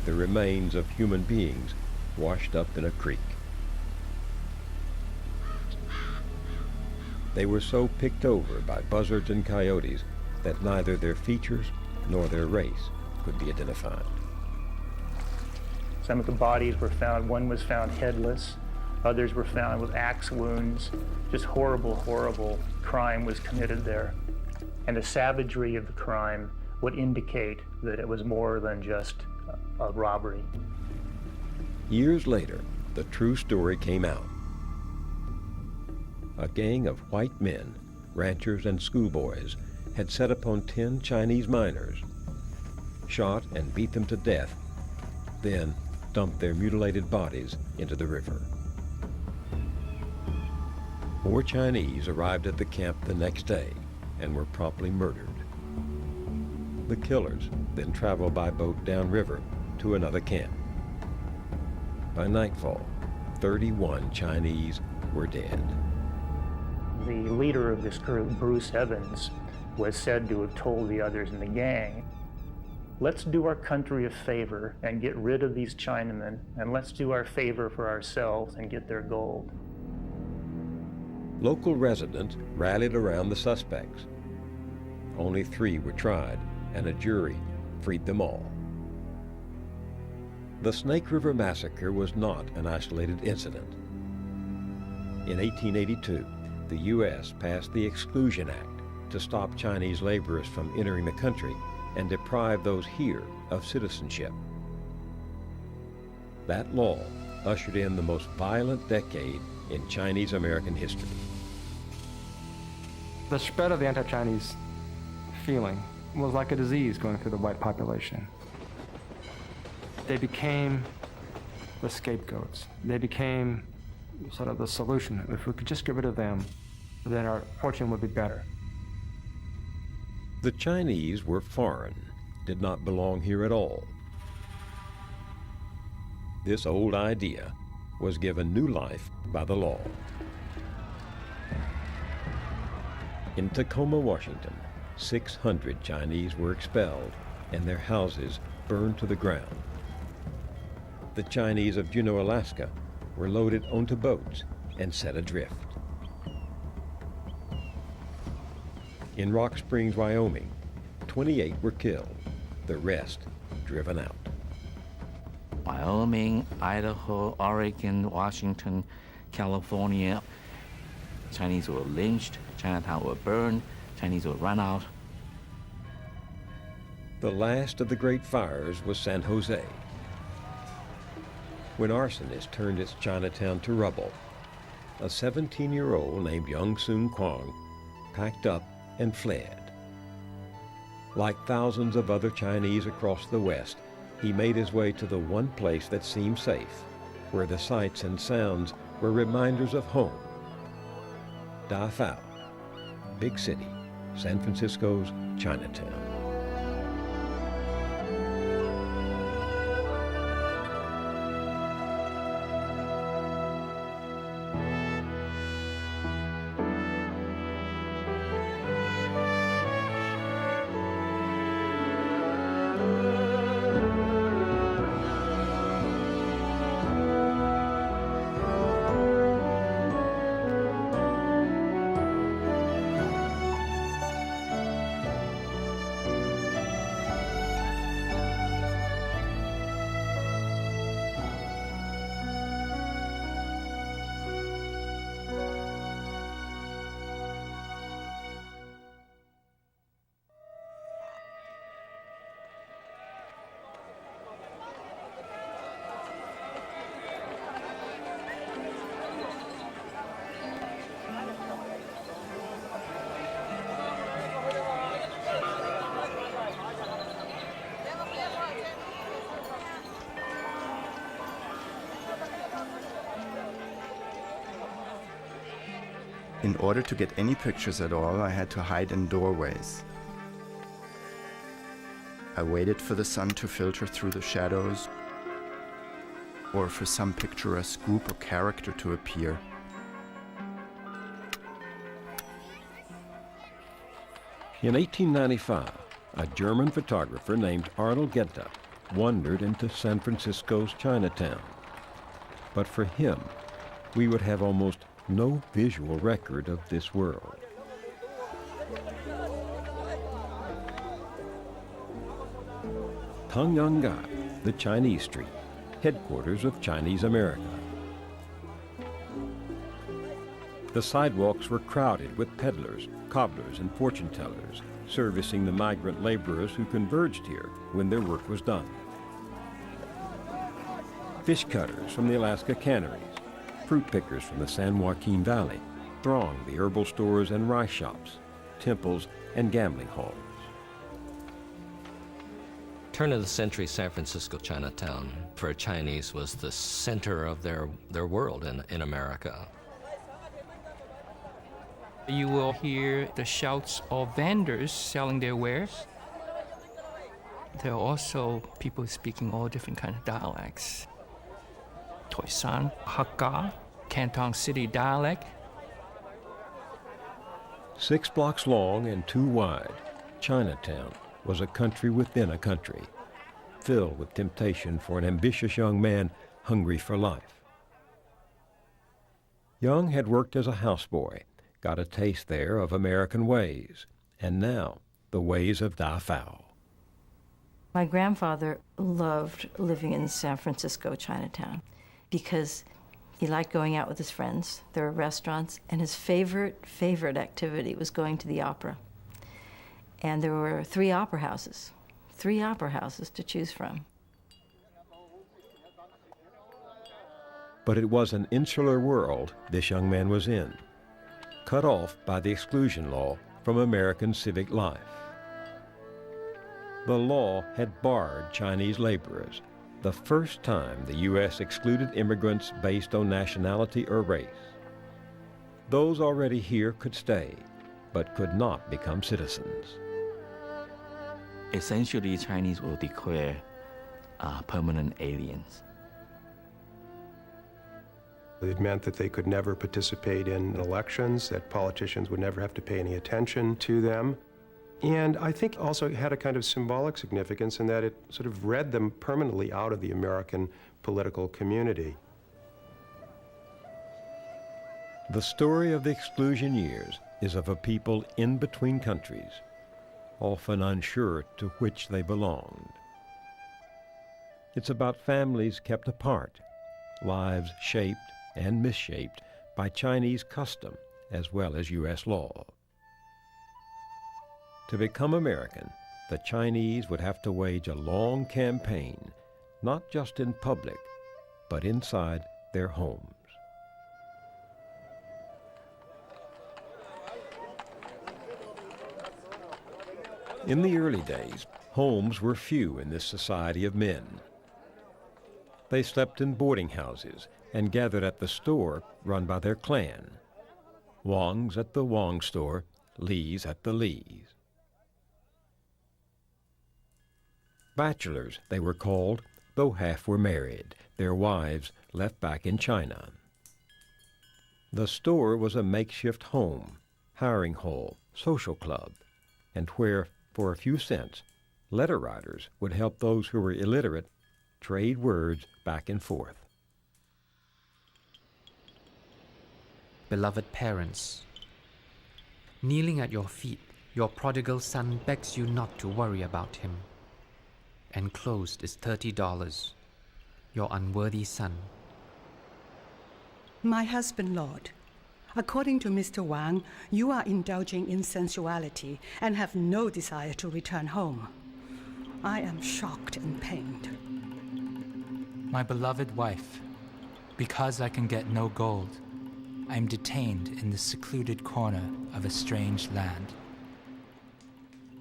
the remains of human beings washed up in a creek. They were so picked over by buzzards and coyotes that neither their features nor their race could be identified. Some of the bodies were found, one was found headless, others were found with axe wounds. Just horrible, horrible crime was committed there. And the savagery of the crime would indicate that it was more than just a robbery. Years later, the true story came out. A gang of white men, ranchers and schoolboys, had set upon 10 Chinese miners, shot and beat them to death, then dumped their mutilated bodies into the river. More Chinese arrived at the camp the next day and were promptly murdered. The killers then traveled by boat downriver to another camp. By nightfall, 31 Chinese were dead. The leader of this group, Bruce Evans, was said to have told the others in the gang, let's do our country a favor and get rid of these Chinamen, and let's do our favor for ourselves and get their gold. Local residents rallied around the suspects. Only 3 were tried, and a jury freed them all. The Snake River Massacre was not an isolated incident. In 1882, the U.S. passed the Exclusion Act to stop Chinese laborers from entering the country and deprive those here of citizenship. That law ushered in the most violent decade in Chinese American history. The spread of the anti-Chinese feeling was like a disease going through the white population. They became the scapegoats. They became sort of the solution. If we could just get rid of them, then our fortune would be better. The Chinese were foreign, did not belong here at all. This old idea was given new life by the law. In Tacoma, Washington, 600 Chinese were expelled and their houses burned to the ground. The Chinese of Juneau, Alaska, were loaded onto boats and set adrift. In Rock Springs, Wyoming, 28 were killed, the rest driven out. Wyoming, Idaho, Oregon, Washington, California, Chinese were lynched, Chinatown were burned, Chinese were run out. The last of the great fires was San Jose, when arsonists turned its Chinatown to rubble. A 17-year-old named Young Soon Kwong packed up and fled. Like thousands of other Chinese across the West, he made his way to the one place that seemed safe, where the sights and sounds were reminders of home. Da Phao, big city, San Francisco's Chinatown. In order to get any pictures at all, I had to hide in doorways. I waited for the sun to filter through the shadows, or for some picturesque group or character to appear. In 1895, a German photographer named Arnold Genta wandered into San Francisco's Chinatown. But for him, we would have almost no visual record of this world. Tangyangga, the Chinese street, headquarters of Chinese America. The sidewalks were crowded with peddlers, cobblers, and fortune tellers, servicing the migrant laborers who converged here when their work was done. Fish cutters from the Alaska canneries, fruit pickers from the San Joaquin Valley thronged the herbal stores and rice shops, temples, and gambling halls. Turn of the century San Francisco Chinatown for Chinese was the center of their world in America. You will hear the shouts of vendors selling their wares. There are also people speaking all different kinds of dialects. Toisan, Hakka, Canton City dialect. 6 blocks long and 2 wide, Chinatown was a country within a country, filled with temptation for an ambitious young man hungry for life. Young had worked as a houseboy, got a taste there of American ways, and now the ways of Da Fao. My grandfather loved living in San Francisco Chinatown because he liked going out with his friends. There were restaurants, and his favorite activity was going to the opera. And there were 3 opera houses to choose from. But it was an insular world this young man was in, cut off by the exclusion law from American civic life. The law had barred Chinese laborers, the first time the U.S. excluded immigrants based on nationality or race. Those already here could stay, but could not become citizens. Essentially, Chinese will declare permanent aliens. It meant that they could never participate in elections, that politicians would never have to pay any attention to them. And I think also it had a kind of symbolic significance in that it sort of read them permanently out of the American political community. The story of the exclusion years is of a people in between countries, often unsure to which they belonged. It's about families kept apart, lives shaped and misshaped by Chinese custom as well as U.S. law. To become American, the Chinese would have to wage a long campaign, not just in public, but inside their homes. In the early days, homes were few in this society of men. They slept in boarding houses and gathered at the store run by their clan. Wong's at the Wong store, Lee's at the Lee's. Bachelors, they were called, though half were married, their wives left back in China. The store was a makeshift home, hiring hall, social club, and where, for a few cents, letter writers would help those who were illiterate trade words back and forth. Beloved parents, kneeling at your feet, your prodigal son begs you not to worry about him. Enclosed is $30, your unworthy son. My husband, Lord, according to Mr. Wang, you are indulging in sensuality and have no desire to return home. I am shocked and pained. My beloved wife, because I can get no gold, I am detained in the secluded corner of a strange land.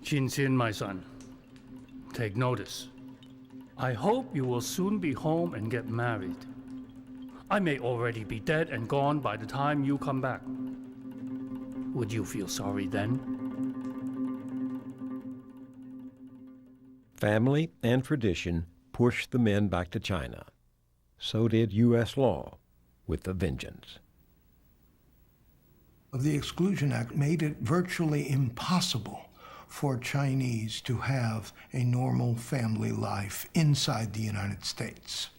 Qin, my son, take notice. I hope you will soon be home and get married. I may already be dead and gone by the time you come back. Would you feel sorry then? Family and tradition pushed the men back to China. So did U.S. law, with a vengeance. The Exclusion Act made it virtually impossible for Chinese to have a normal family life inside the United States.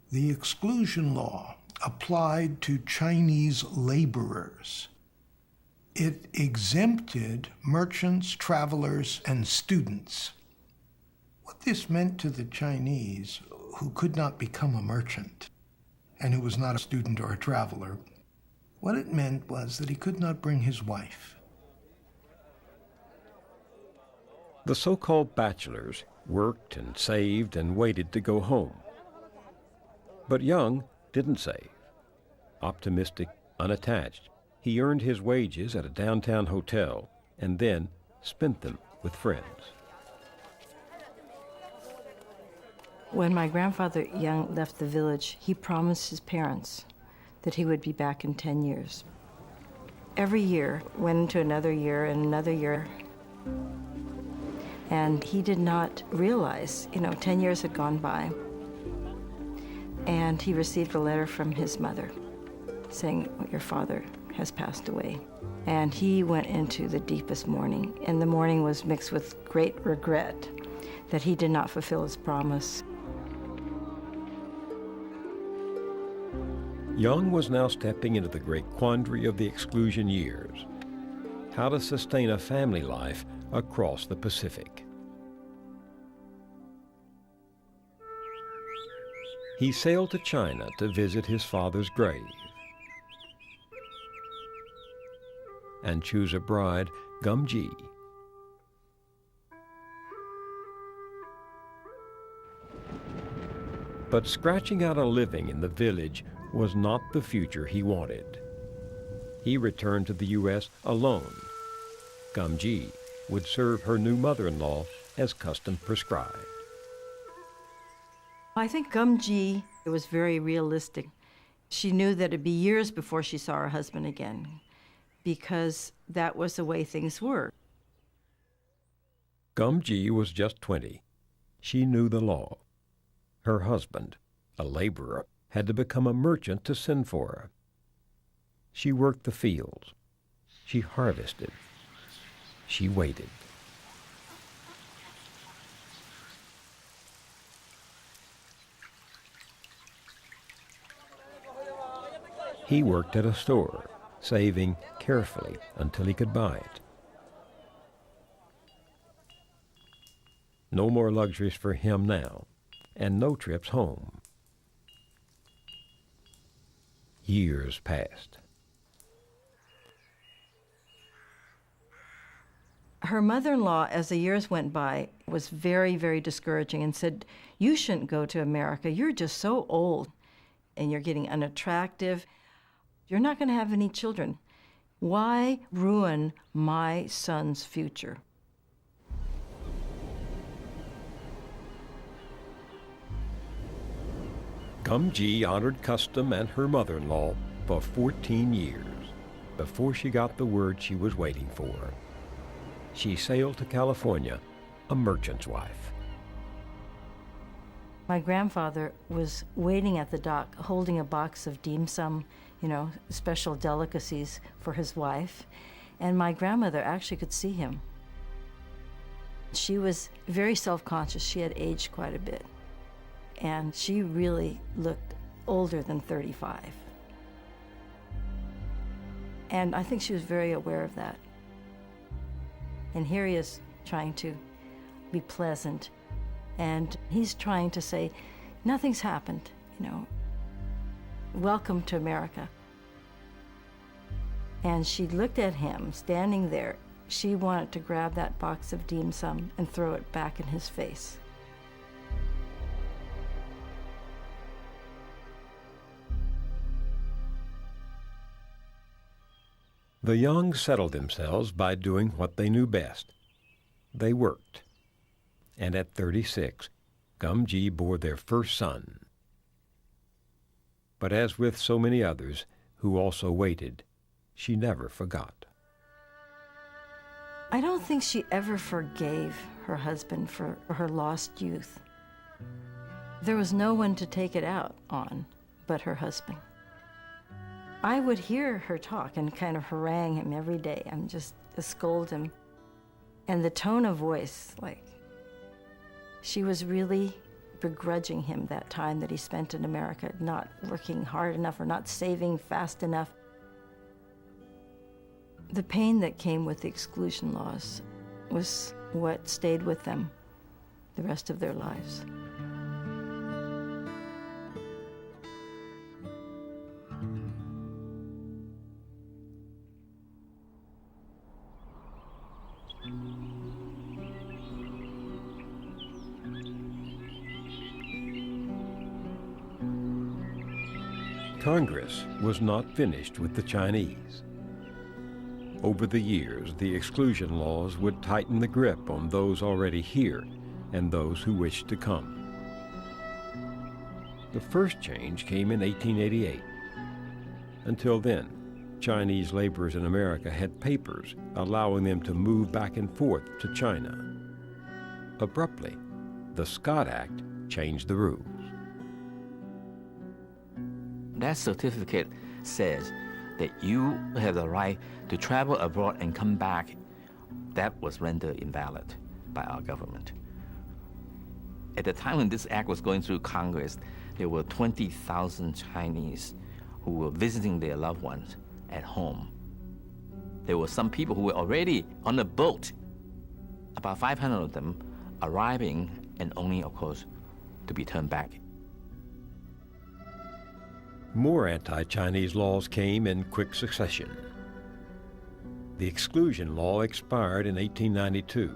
The exclusion law applied to Chinese laborers. It exempted merchants, travelers, and students. What this meant to the Chinese who could not become a merchant and who was not a student or a traveler, what it meant was that he could not bring his wife. The so-called bachelors worked and saved and waited to go home. But Young didn't save. Optimistic, unattached, he earned his wages at a downtown hotel and then spent them with friends. When my grandfather Young left the village, he promised his parents that he would be back in 10 years. Every year went into another year and another year. And he did not realize, 10 years had gone by, and he received a letter from his mother saying, your father has passed away. And he went into the deepest mourning, and the mourning was mixed with great regret that he did not fulfill his promise. Young was now stepping into the great quandary of the exclusion years: how to sustain a family life across the Pacific. He sailed to China to visit his father's grave and choose a bride, Gum Ji. But scratching out a living in the village was not the future he wanted. He returned to the U.S. alone. Gum Ji would serve her new mother-in-law as custom prescribed. I think Gum Ji was very realistic. She knew that it'd be years before she saw her husband again, because that was the way things were. Gum Ji was just 20. She knew the law. Her husband, a laborer, had to become a merchant to send for her. She worked the fields. She harvested. She waited. He worked at a store, saving carefully until he could buy it. No more luxuries for him now, and no trips home. Years passed. Her mother-in-law, as the years went by, was very, very discouraging and said, you shouldn't go to America. You're just so old and you're getting unattractive. You're not going to have any children. Why ruin my son's future? Gum Ji honored custom and her mother-in-law for 14 years before she got the word she was waiting for. She sailed to California, a merchant's wife. My grandfather was waiting at the dock holding a box of dim sum, special delicacies for his wife, and my grandmother actually could see him. She was very self-conscious. She had aged quite a bit, and she really looked older than 35. And I think she was very aware of that. And here he is trying to be pleasant, and he's trying to say, nothing's happened, welcome to America. And she looked at him standing there. She wanted to grab that box of dim sum and throw it back in his face. The Young settled themselves by doing what they knew best. They worked. And at 36, Gum Ji bore their first son. But as with so many others who also waited, she never forgot. I don't think she ever forgave her husband for her lost youth. There was no one to take it out on but her husband. I would hear her talk and kind of harangue him every day. I'm just to scold him. And the tone of voice, like, she was really begrudging him that time that he spent in America, not working hard enough or not saving fast enough. The pain that came with the exclusion laws was what stayed with them the rest of their lives. Congress was not finished with the Chinese. Over the years, the exclusion laws would tighten the grip on those already here and those who wished to come. The first change came in 1888. Until then, Chinese laborers in America had papers allowing them to move back and forth to China. Abruptly, the Scott Act changed the rules. That certificate says that you have the right to travel abroad and come back. That was rendered invalid by our government. At the time when this act was going through Congress, there were 20,000 Chinese who were visiting their loved ones at home. There were some people who were already on a boat, about 500 of them arriving, and only, of course, to be turned back. More anti-Chinese laws came in quick succession. The exclusion law expired in 1892.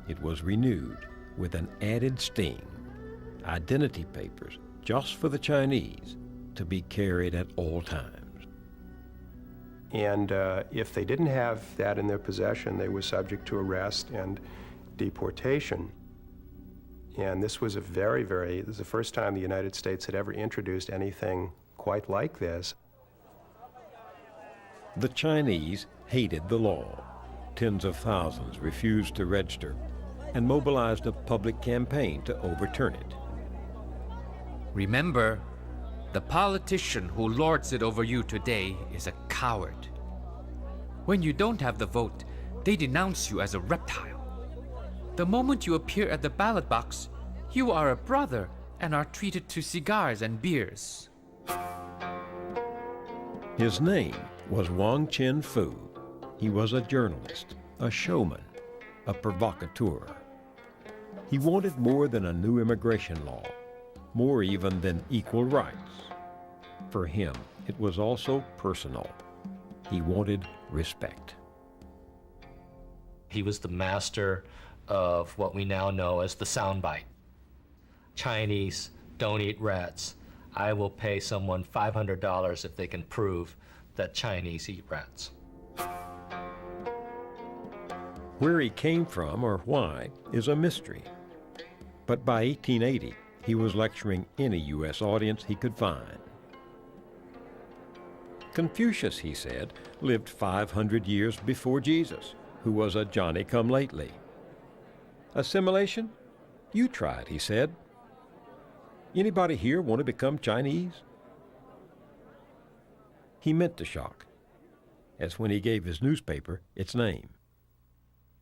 It was renewed with an added sting: identity papers just for the Chinese to be carried at all times. And if they didn't have that in their possession, they were subject to arrest and deportation. And this was this was the first time the United States had ever introduced anything quite like this. The Chinese hated the law. Tens of thousands refused to register and mobilized a public campaign to overturn it. Remember, the politician who lords it over you today is a coward. When you don't have the vote, they denounce you as a reptile. The moment you appear at the ballot box, you are a brother and are treated to cigars and beers. His name was Wang Chen-fu. He was a journalist, a showman, a provocateur. He wanted more than a new immigration law, more even than equal rights. For him, it was also personal. He wanted respect. He was the master of what we now know as the soundbite. Chinese don't eat rats. I will pay someone $500 if they can prove that Chinese eat rats. Where he came from or why is a mystery. But by 1880, he was lecturing any U.S. audience he could find. Confucius, he said, lived 500 years before Jesus, who was a Johnny-come-lately. Assimilation? You try it, he said. Anybody here want to become Chinese? He meant to shock, as when he gave his newspaper its name.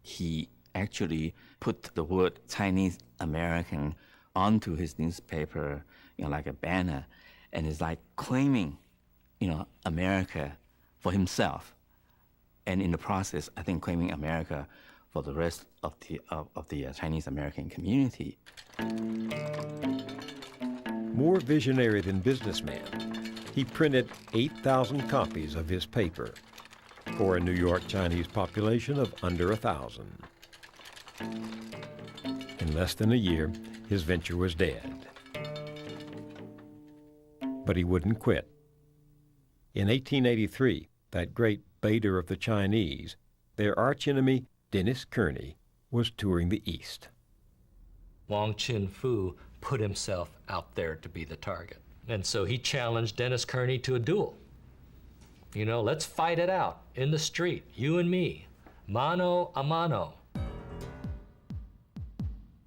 He actually put the word Chinese American onto his newspaper, like a banner, and it's like claiming, America for himself, and in the process, I think claiming America for the rest of the Chinese American community. More visionary than businessman, he printed 8,000 copies of his paper for a New York Chinese population of under 1,000. In less than a year, his venture was dead. But he wouldn't quit. In 1883, that great baiter of the Chinese, their archenemy Dennis Kearney, was touring the East. Wang Chen-fu put himself out there to be the target. And so he challenged Dennis Kearney to a duel. Let's fight it out in the street, you and me, mano a mano.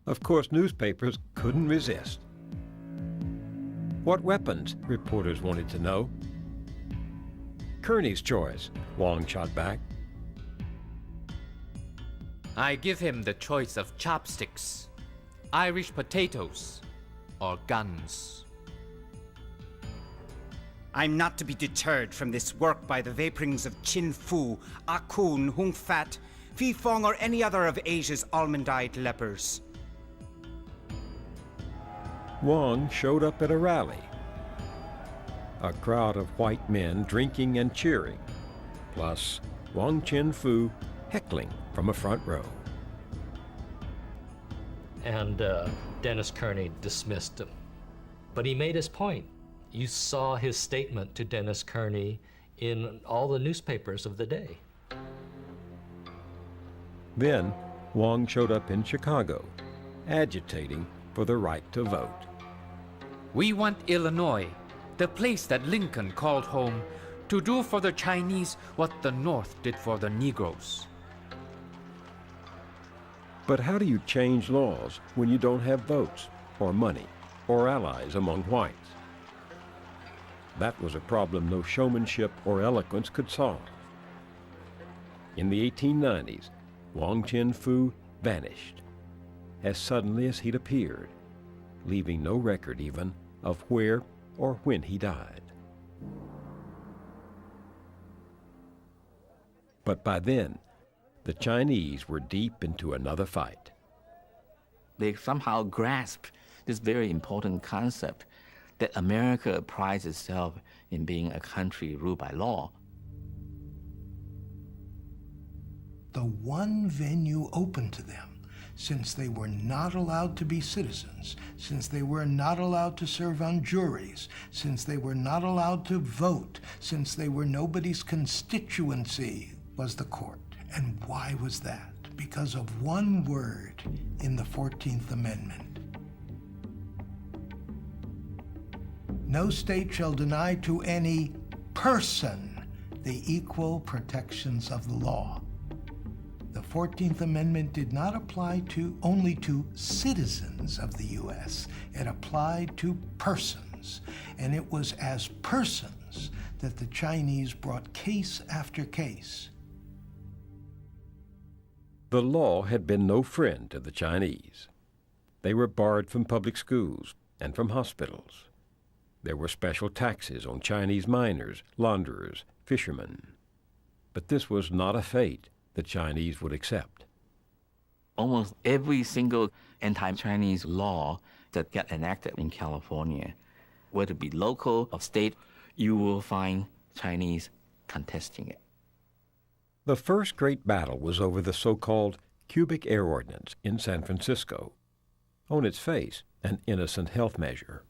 Of course, newspapers couldn't resist. What weapons? Reporters wanted to know. Kearney's choice, Wang shot back. I give him the choice of chopsticks, Irish potatoes, or guns. I'm not to be deterred from this work by the vaporings of Chin Fu, Ah Kun, Hung Fat, Phi Fong, or any other of Asia's almond-eyed lepers. Wang showed up at a rally. A crowd of white men drinking and cheering, plus Wang Chin-fu heckling from a front row. And Dennis Kearney dismissed him. But he made his point. You saw his statement to Dennis Kearney in all the newspapers of the day. Then Wang showed up in Chicago, agitating for the right to vote. We want Illinois, the place that Lincoln called home, to do for the Chinese what the North did for the Negroes. But how do you change laws when you don't have votes, or money, or allies among whites? That was a problem no showmanship or eloquence could solve. In the 1890s, Wang Chin-fu vanished as suddenly as he'd appeared, leaving no record even of where or when he died. But by then, the Chinese were deep into another fight. They somehow grasped this very important concept that America prides itself in being a country ruled by law. The one venue open to them, since they were not allowed to be citizens, since they were not allowed to serve on juries, since they were not allowed to vote, since they were nobody's constituency, was the court. And why was that? Because of one word in the 14th Amendment. No state shall deny to any person the equal protections of the law. The 14th Amendment did not apply only to citizens of the U.S. It applied to persons, and it was as persons that the Chinese brought case after case. The law had been no friend to the Chinese. They were barred from public schools and from hospitals. There were special taxes on Chinese miners, launderers, fishermen. But this was not a fate the Chinese would accept. Almost every single anti-Chinese law that got enacted in California, whether it be local or state, you will find Chinese contesting it. The first great battle was over the so-called Cubic Air Ordinance in San Francisco. On its face, an innocent health measure.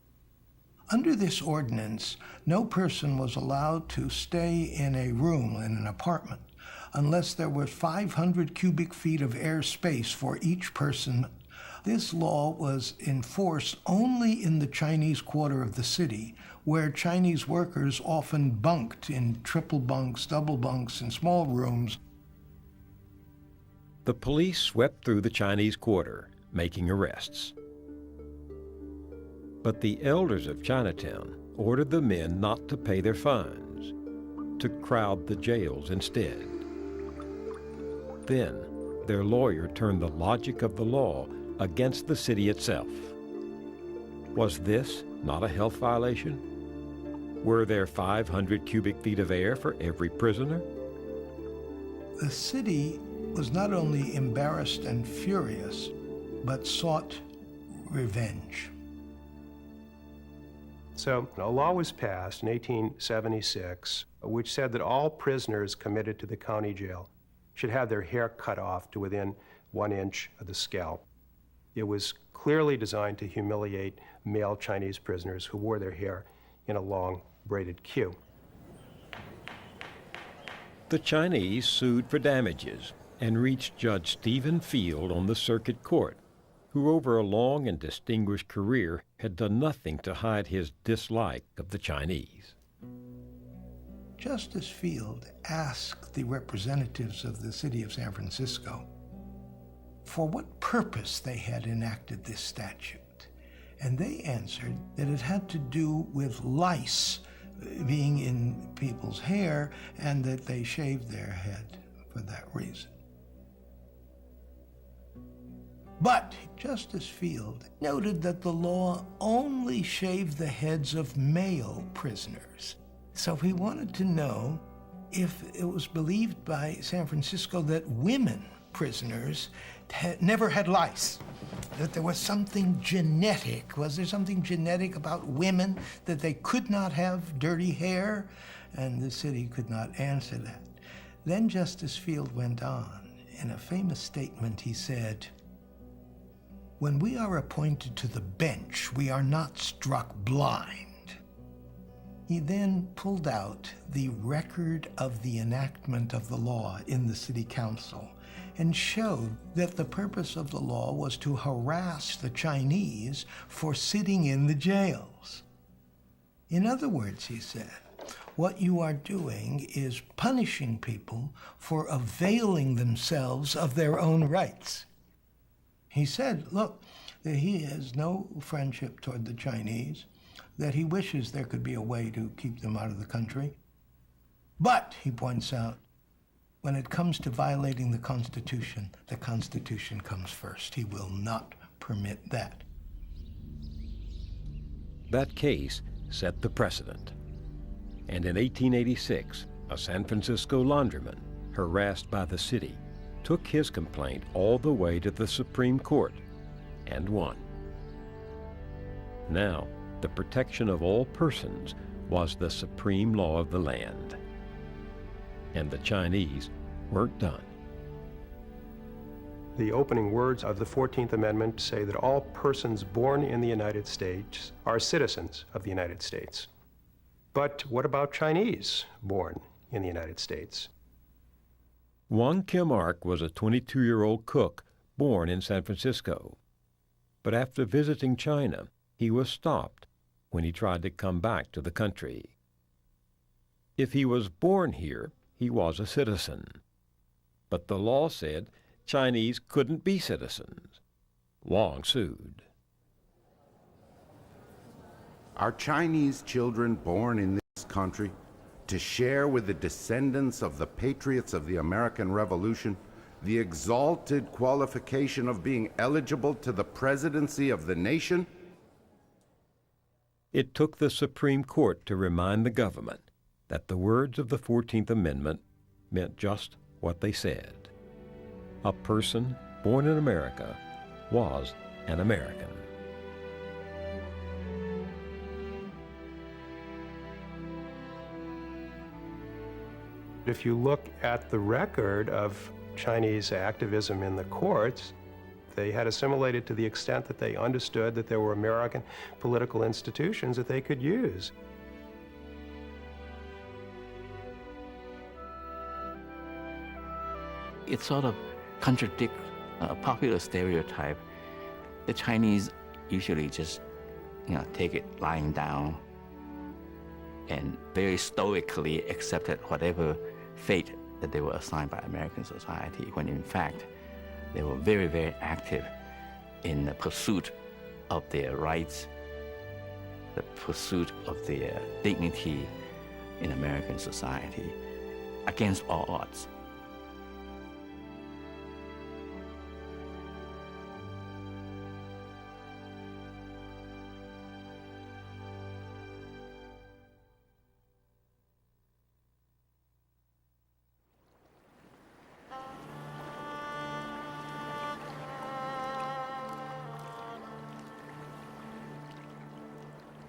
Under this ordinance, no person was allowed to stay in a room, in an apartment, unless there was 500 cubic feet of air space for each person. This law was enforced only in the Chinese quarter of the city, where Chinese workers often bunked in triple bunks, double bunks, and small rooms. The police swept through the Chinese quarter, making arrests. But the elders of Chinatown ordered the men not to pay their fines, to crowd the jails instead. Then, their lawyer turned the logic of the law against the city itself. Was this not a health violation? Were there 500 cubic feet of air for every prisoner? The city was not only embarrassed and furious, but sought revenge. So a law was passed in 1876, which said that all prisoners committed to the county jail should have their hair cut off to within 1 inch of the scalp. It was clearly designed to humiliate male Chinese prisoners who wore their hair in a long braided queue. The Chinese sued for damages and reached Judge Stephen Field on the circuit court, who over a long and distinguished career had done nothing to hide his dislike of the Chinese. Justice Field asked the representatives of the city of San Francisco for what purpose they had enacted this statute, and they answered that it had to do with lice being in people's hair and that they shaved their head for that reason. But Justice Field noted that the law only shaved the heads of male prisoners. So he wanted to know if it was believed by San Francisco that women prisoners never had lice, that there was something genetic. Was there something genetic about women, that they could not have dirty hair? And the city could not answer that. Then Justice Field went on. In a famous statement, he said, "When we are appointed to the bench, we are not struck blind." He then pulled out the record of the enactment of the law in the city council and showed that the purpose of the law was to harass the Chinese for sitting in the jails. In other words, he said, what you are doing is punishing people for availing themselves of their own rights. He said, look, that he has no friendship toward the Chinese, that he wishes there could be a way to keep them out of the country. But, he points out, when it comes to violating the Constitution comes first. He will not permit that. That case set the precedent. And in 1886, a San Francisco laundryman, harassed by the city, took his complaint all the way to the Supreme Court and won. Now, the protection of all persons was the supreme law of the land. And the Chinese weren't done. The opening words of the 14th Amendment say that all persons born in the United States are citizens of the United States. But what about Chinese born in the United States? Wang Kim-ark was a 22-year-old cook born in San Francisco. But after visiting China, he was stopped when he tried to come back to the country. If he was born here, he was a citizen. But the law said Chinese couldn't be citizens. Wang sued. Are Chinese children born in this country to share with the descendants of the patriots of the American Revolution the exalted qualification of being eligible to the presidency of the nation? It took the Supreme Court to remind the government that the words of the 14th Amendment meant just what they said. A person born in America was an American. If you look at the record of Chinese activism in the courts, they had assimilated to the extent that they understood that there were American political institutions that they could use. It sort of contradicts a popular stereotype. The Chinese usually just, take it lying down and very stoically accepted whatever fate that they were assigned by American society, when in fact they were very, very active in the pursuit of their rights, the pursuit of their dignity in American society, against all odds.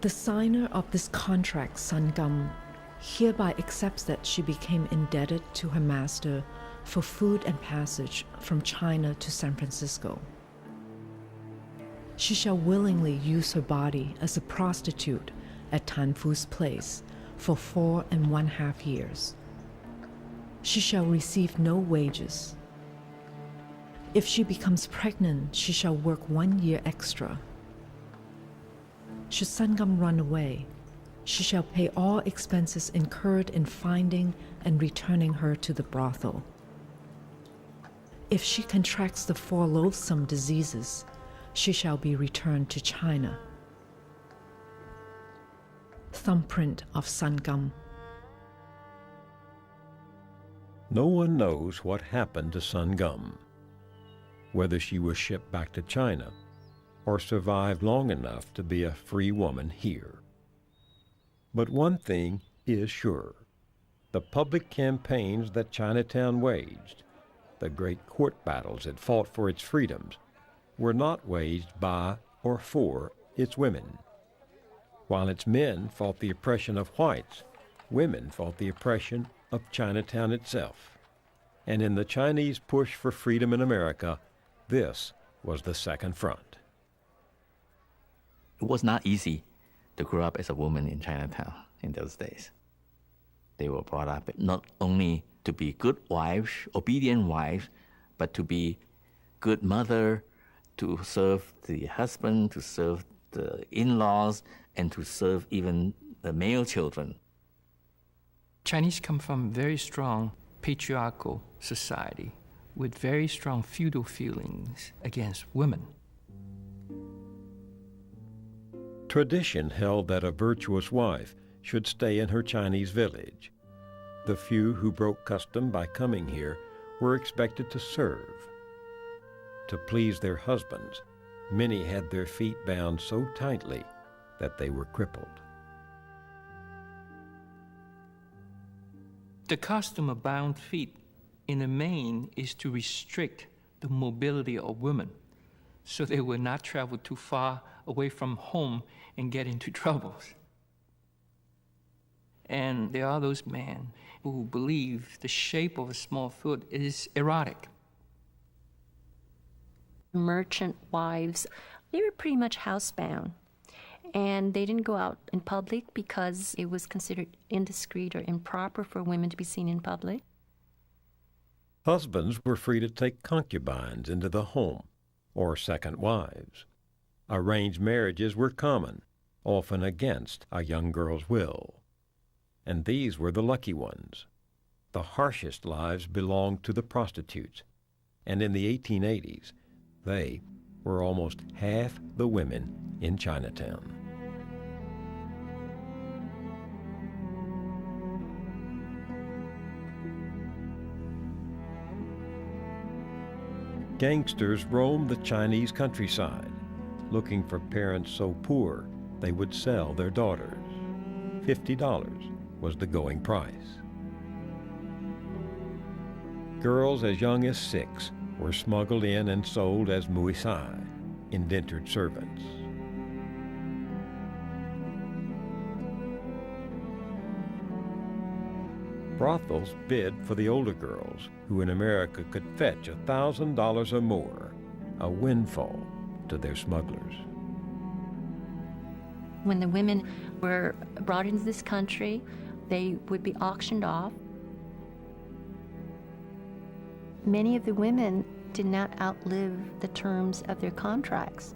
The signer of this contract, Sun Gum, hereby accepts that she became indebted to her master for food and passage from China to San Francisco. She shall willingly use her body as a prostitute at Tan Fu's place for 4½ years. She shall receive no wages. If she becomes pregnant, she shall work 1 year extra. Should Sun Gum run away, she shall pay all expenses incurred in finding and returning her to the brothel. If she contracts the 4 loathsome diseases, she shall be returned to China. Thumbprint of Sun Gum. No one knows what happened to Sun Gum. whether she was shipped back to China or survived long enough to be a free woman here. But one thing is sure. The public campaigns that Chinatown waged, the great court battles it fought for its freedoms, were not waged by or for its women. While its men fought the oppression of whites, women fought the oppression of Chinatown itself. And in the Chinese push for freedom in America, this was the second front. It was not easy to grow up as a woman in Chinatown in those days. They were brought up not only to be good wives, obedient wives, but to be good mother, to serve the husband, to serve the in-laws, and to serve even the male children. Chinese come from very strong patriarchal society with very strong feudal feelings against women. Tradition held that a virtuous wife should stay in her Chinese village. The few who broke custom by coming here were expected to serve. To please their husbands, many had their feet bound so tightly that they were crippled. The custom of bound feet in the main is to restrict the mobility of women so they will not travel too far away from home and get into troubles. And there are those men who believe the shape of a small foot is erotic. Merchant wives, they were pretty much housebound. And they didn't go out in public because it was considered indiscreet or improper for women to be seen in public. Husbands were free to take concubines into the home or second wives. Arranged marriages were common, often against a young girl's will. And these were the lucky ones. The harshest lives belonged to the prostitutes, and in the 1880s, they were almost half the women in Chinatown. Gangsters roamed the Chinese countryside, looking for parents so poor they would sell their daughters. $50 was the going price. Girls as young as 6 were smuggled in and sold as muisai, indentured servants. Brothels bid for the older girls, who in America could fetch $1,000 or more, a windfall to their smugglers. When the women were brought into this country, they would be auctioned off. Many of the women did not outlive the terms of their contracts.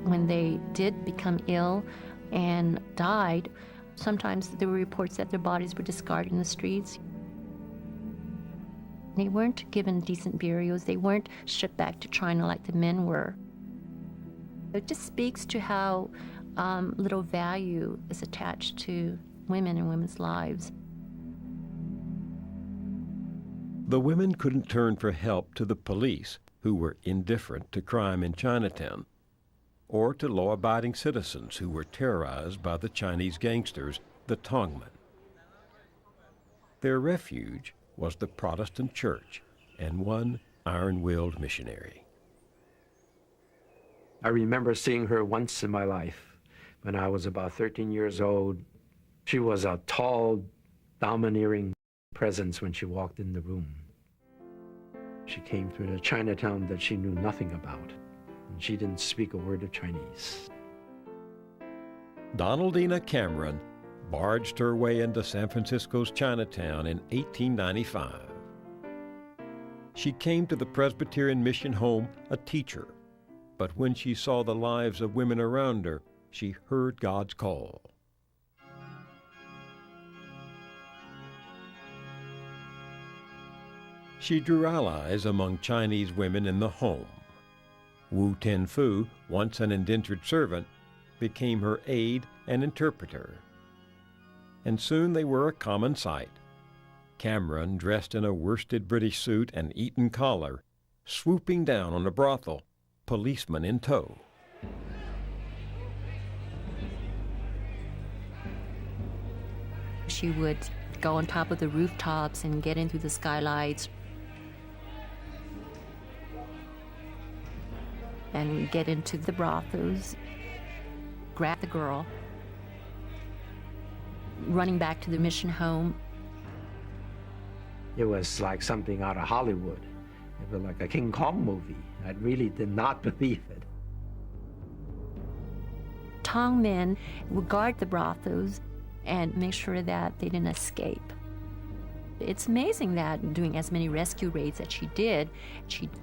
When they did become ill and died, sometimes there were reports that their bodies were discarded in the streets. They weren't given decent burials. They weren't shipped back to China like the men were. It just speaks to how little value is attached to women and women's lives. The women couldn't turn for help to the police, who were indifferent to crime in Chinatown, or to law-abiding citizens who were terrorized by the Chinese gangsters, the Tongmen. Their refuge was the Protestant church and one iron-willed missionary. I remember seeing her once in my life when I was about 13 years old. She was a tall, domineering presence when she walked in the room. She came from a Chinatown that she knew nothing about, and she didn't speak a word of Chinese. Donaldina Cameron barged her way into San Francisco's Chinatown in 1895. She came to the Presbyterian Mission Home a teacher, but when she saw the lives of women around her, she heard God's call. She drew allies among Chinese women in the home. Wu Tenfu, once an indentured servant, became her aide and interpreter. And soon they were a common sight Cameron, dressed in a worsted British suit and Eton collar, swooping down on a brothel, policeman in tow. She would go on top of the rooftops and get in through the skylights and get into the brothels, grab the girl, running back to the mission home. It was like something out of Hollywood. It was like a King Kong movie. I really did not believe it. Tong men would guard the brothels and make sure that they didn't escape. It's amazing that doing as many rescue raids that she did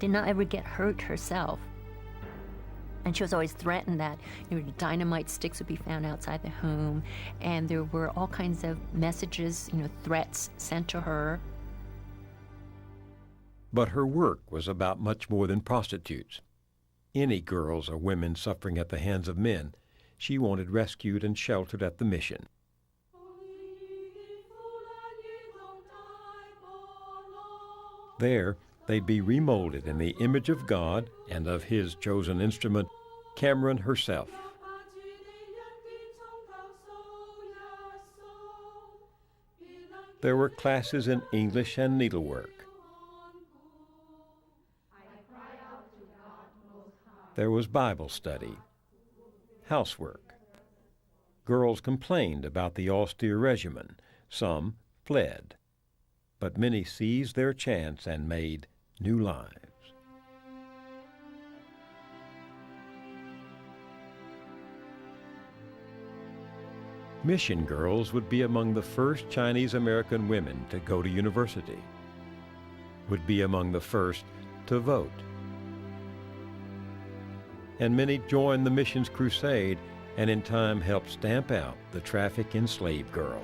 not ever get hurt herself. And she was always threatened that dynamite sticks would be found outside the home, and there were all kinds of messages, threats sent to her. But her work was about much more than prostitutes. Any girls or women suffering at the hands of men, she wanted rescued and sheltered at the mission. There, they'd be remolded in the image of God and of His chosen instrument, Cameron herself. There were classes in English and needlework. There was Bible study, housework. Girls complained about the austere regimen. Some fled. But many seized their chance and made new lives. Mission girls would be among the first Chinese American women to go to university, would be among the first to vote. And many joined the mission's crusade and in time helped stamp out the traffic in slave girls.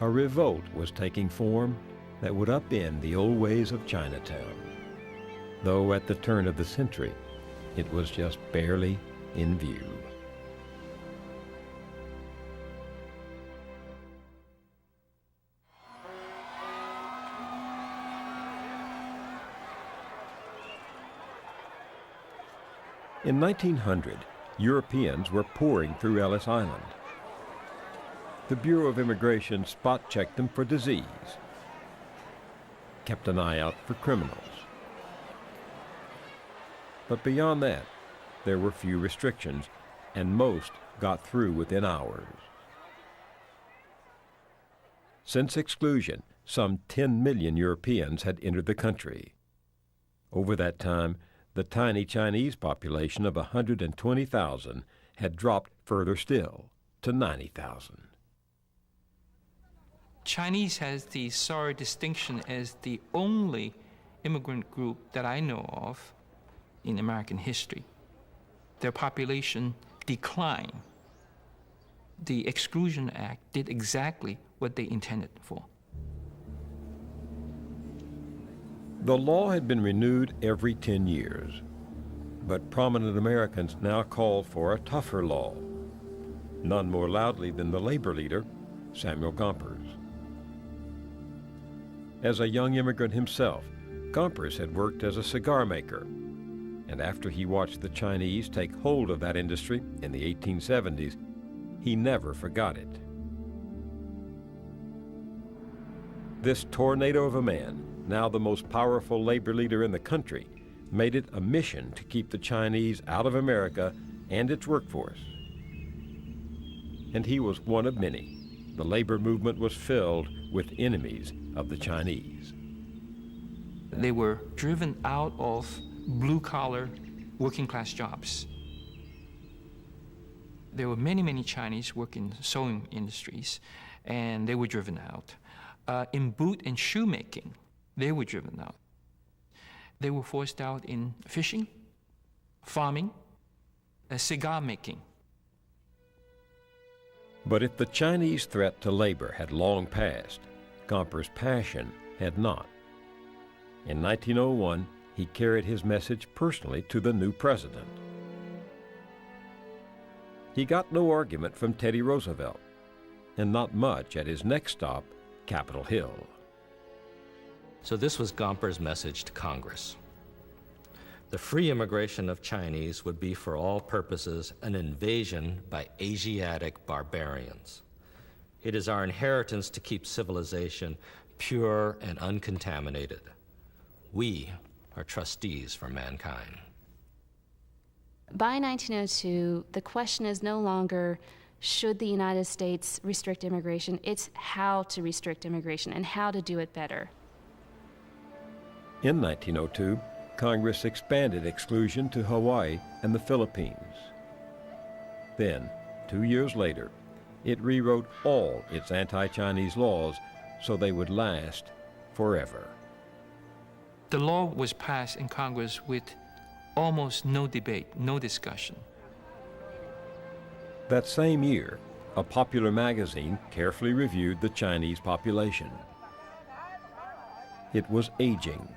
A revolt was taking form that would upend the old ways of Chinatown, though at the turn of the century, it was just barely in view. In 1900, Europeans were pouring through Ellis Island. The Bureau of Immigration spot-checked them for disease, kept an eye out for criminals. But beyond that, there were few restrictions, and most got through within hours. Since exclusion, some 10 million Europeans had entered the country. Over that time, the tiny Chinese population of 120,000 had dropped further still to 90,000. Chinese has the sorry distinction as the only immigrant group that I know of in American history. Their population declined. The Exclusion Act did exactly what they intended for. The law had been renewed every 10 years, but prominent Americans now called for a tougher law, none more loudly than the labor leader, Samuel Gompers. As a young immigrant himself, Gompers had worked as a cigar maker, and after he watched the Chinese take hold of that industry in the 1870s, he never forgot it. This tornado of a man, now the most powerful labor leader in the country, made it a mission to keep the Chinese out of America and its workforce. And he was one of many. The labor movement was filled with enemies of the Chinese. They were driven out of blue-collar, working-class jobs. There were many, many Chinese working in sewing industries, and they were driven out. In boot and shoemaking, they were driven out. They were forced out in fishing, farming, cigar making. But if the Chinese threat to labor had long passed, Gompers' passion had not. In 1901, he carried his message personally to the new president. He got no argument from Teddy Roosevelt. and not much at his next stop, Capitol Hill. So this was Gomper's message to Congress. The free immigration of Chinese would be for all purposes an invasion by Asiatic barbarians. It is our inheritance to keep civilization pure and uncontaminated. We are trustees for mankind. By 1902, the question is no longer should the United States restrict immigration, it's how to restrict immigration and how to do it better. In 1902, Congress expanded exclusion to Hawaii and the Philippines. Then, 2 years later, it rewrote all its anti-Chinese laws so they would last forever. The law was passed in Congress with almost no debate, no discussion. That same year, a popular magazine carefully reviewed the Chinese population. It was aging.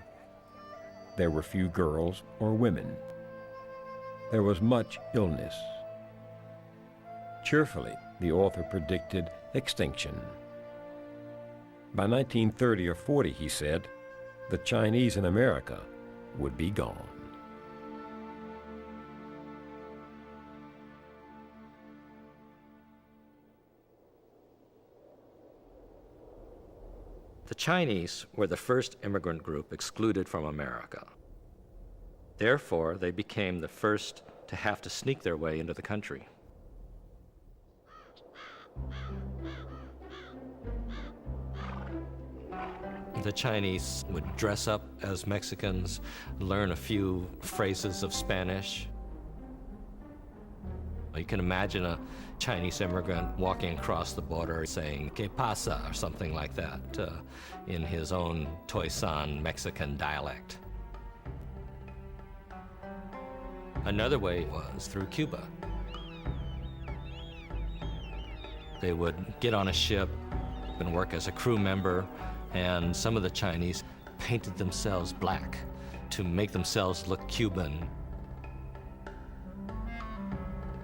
There were few girls or women. There was much illness. Cheerfully, the author predicted extinction. By 1930 or 40, he said, the Chinese in America would be gone. The Chinese were the first immigrant group excluded from America. Therefore, they became the first to have to sneak their way into the country. The Chinese would dress up as Mexicans, learn a few phrases of Spanish. You can imagine a Chinese immigrant walking across the border saying, "Que pasa?" or something like that in his own Toisan Mexican dialect. Another way was through Cuba. They would get on a ship and work as a crew member, and some of the Chinese painted themselves black to make themselves look Cuban.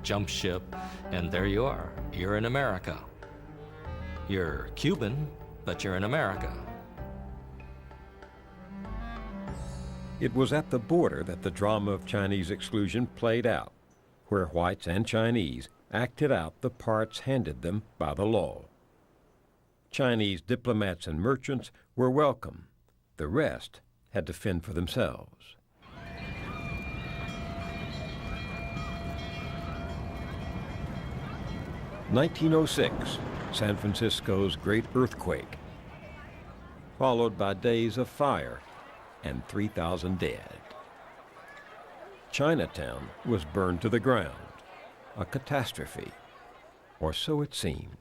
Jump ship, and there you are. You're in America. You're Cuban, but you're in America. It was at the border that the drama of Chinese exclusion played out, where whites and Chinese acted out the parts handed them by the law. Chinese diplomats and merchants were welcome. The rest had to fend for themselves. (1906), San Francisco's great earthquake, followed by days of fire and 3,000 dead. Chinatown was burned to the ground, a catastrophe, or so it seemed.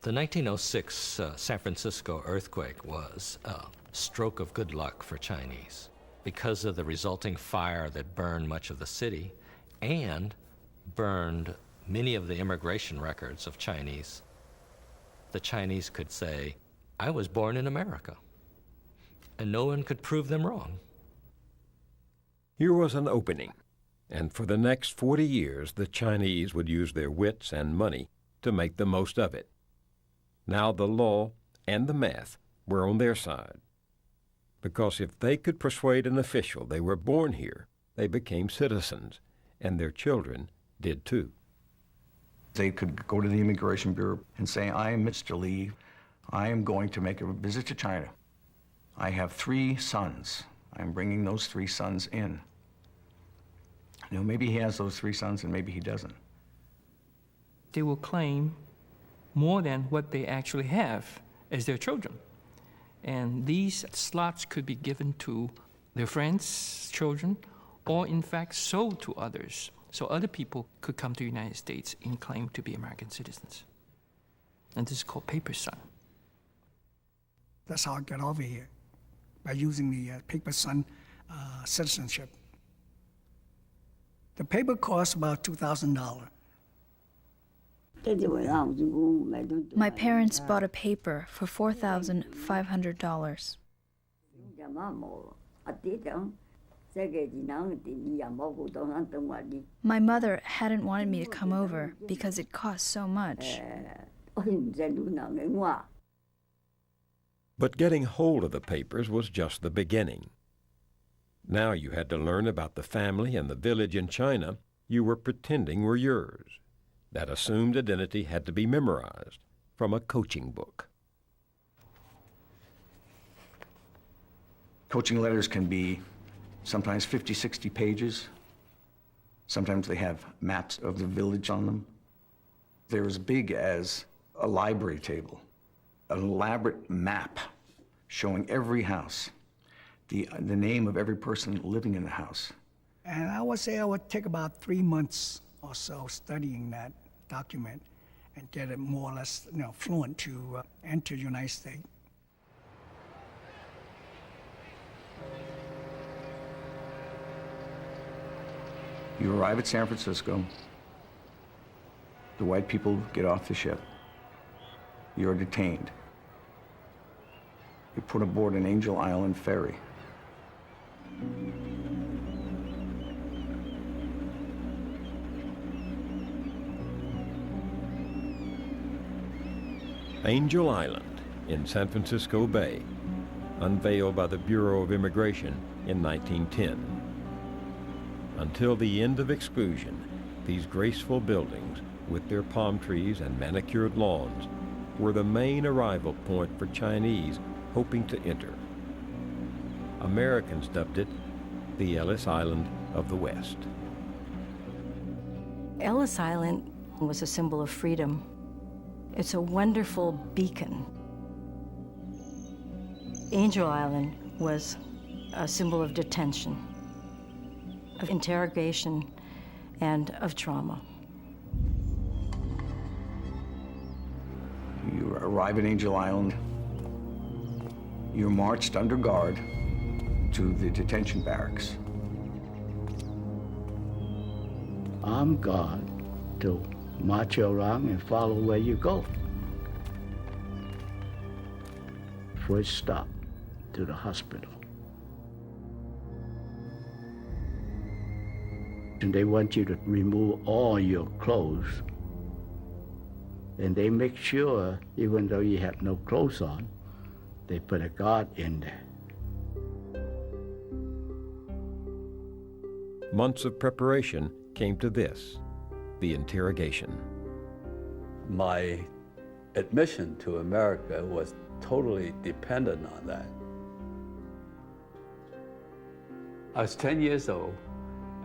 The 1906 San Francisco earthquake was a stroke of good luck for Chinese because of the resulting fire that burned much of the city and burned many of the immigration records of Chinese. The Chinese could say, "I was born in America," and no one could prove them wrong. Here was an opening, and for the next 40 years, the Chinese would use their wits and money to make the most of it. Now the law and the math were on their side, because if they could persuade an official they were born here, they became citizens, and their children did too. They could go to the Immigration Bureau and say, "I am Mr. Lee. I am going to make a visit to China. I have 3 sons. I'm bringing those 3 sons in." Now, maybe he has those 3 sons and maybe he doesn't. They will claim more than what they actually have as their children. And these slots could be given to their friends' children, or in fact sold to others. So other people could come to the United States and claim to be American citizens. And this is called paper son. That's how I got over here, by using the paper son citizenship. The paper costs about $2,000. My parents bought a paper for $4,500. My mother hadn't wanted me to come over because it cost so much. But getting hold of the papers was just the beginning. Now you had to learn about the family and the village in China you were pretending were yours. That assumed identity had to be memorized from a coaching book. Coaching letters can be sometimes 50, 60 pages. Sometimes they have maps of the village on them. They're as big as a library table, an elaborate map showing every house, the name of every person living in the house. And I would say I would take about 3 months or so studying that document and get it more or less, fluent to enter the United States. You arrive at San Francisco. The white people get off the ship. You're detained. You're put aboard an Angel Island ferry. Angel Island in San Francisco Bay, unveiled by the Bureau of Immigration in 1910. Until the end of exclusion, these graceful buildings, with their palm trees and manicured lawns, were the main arrival point for Chinese hoping to enter. Americans dubbed it the Ellis Island of the West. Ellis Island was a symbol of freedom. It's a wonderful beacon. Angel Island was a symbol of detention, of interrogation, and of trauma. You arrive at Angel Island. You're marched under guard to the detention barracks. I'm God to march you around and follow where you go. First stop to the hospital. And they want you to remove all your clothes. And they make sure, even though you have no clothes on, they put a guard in there. Months of preparation came to this, the interrogation. My admission to America was totally dependent on that. I was 10 years old,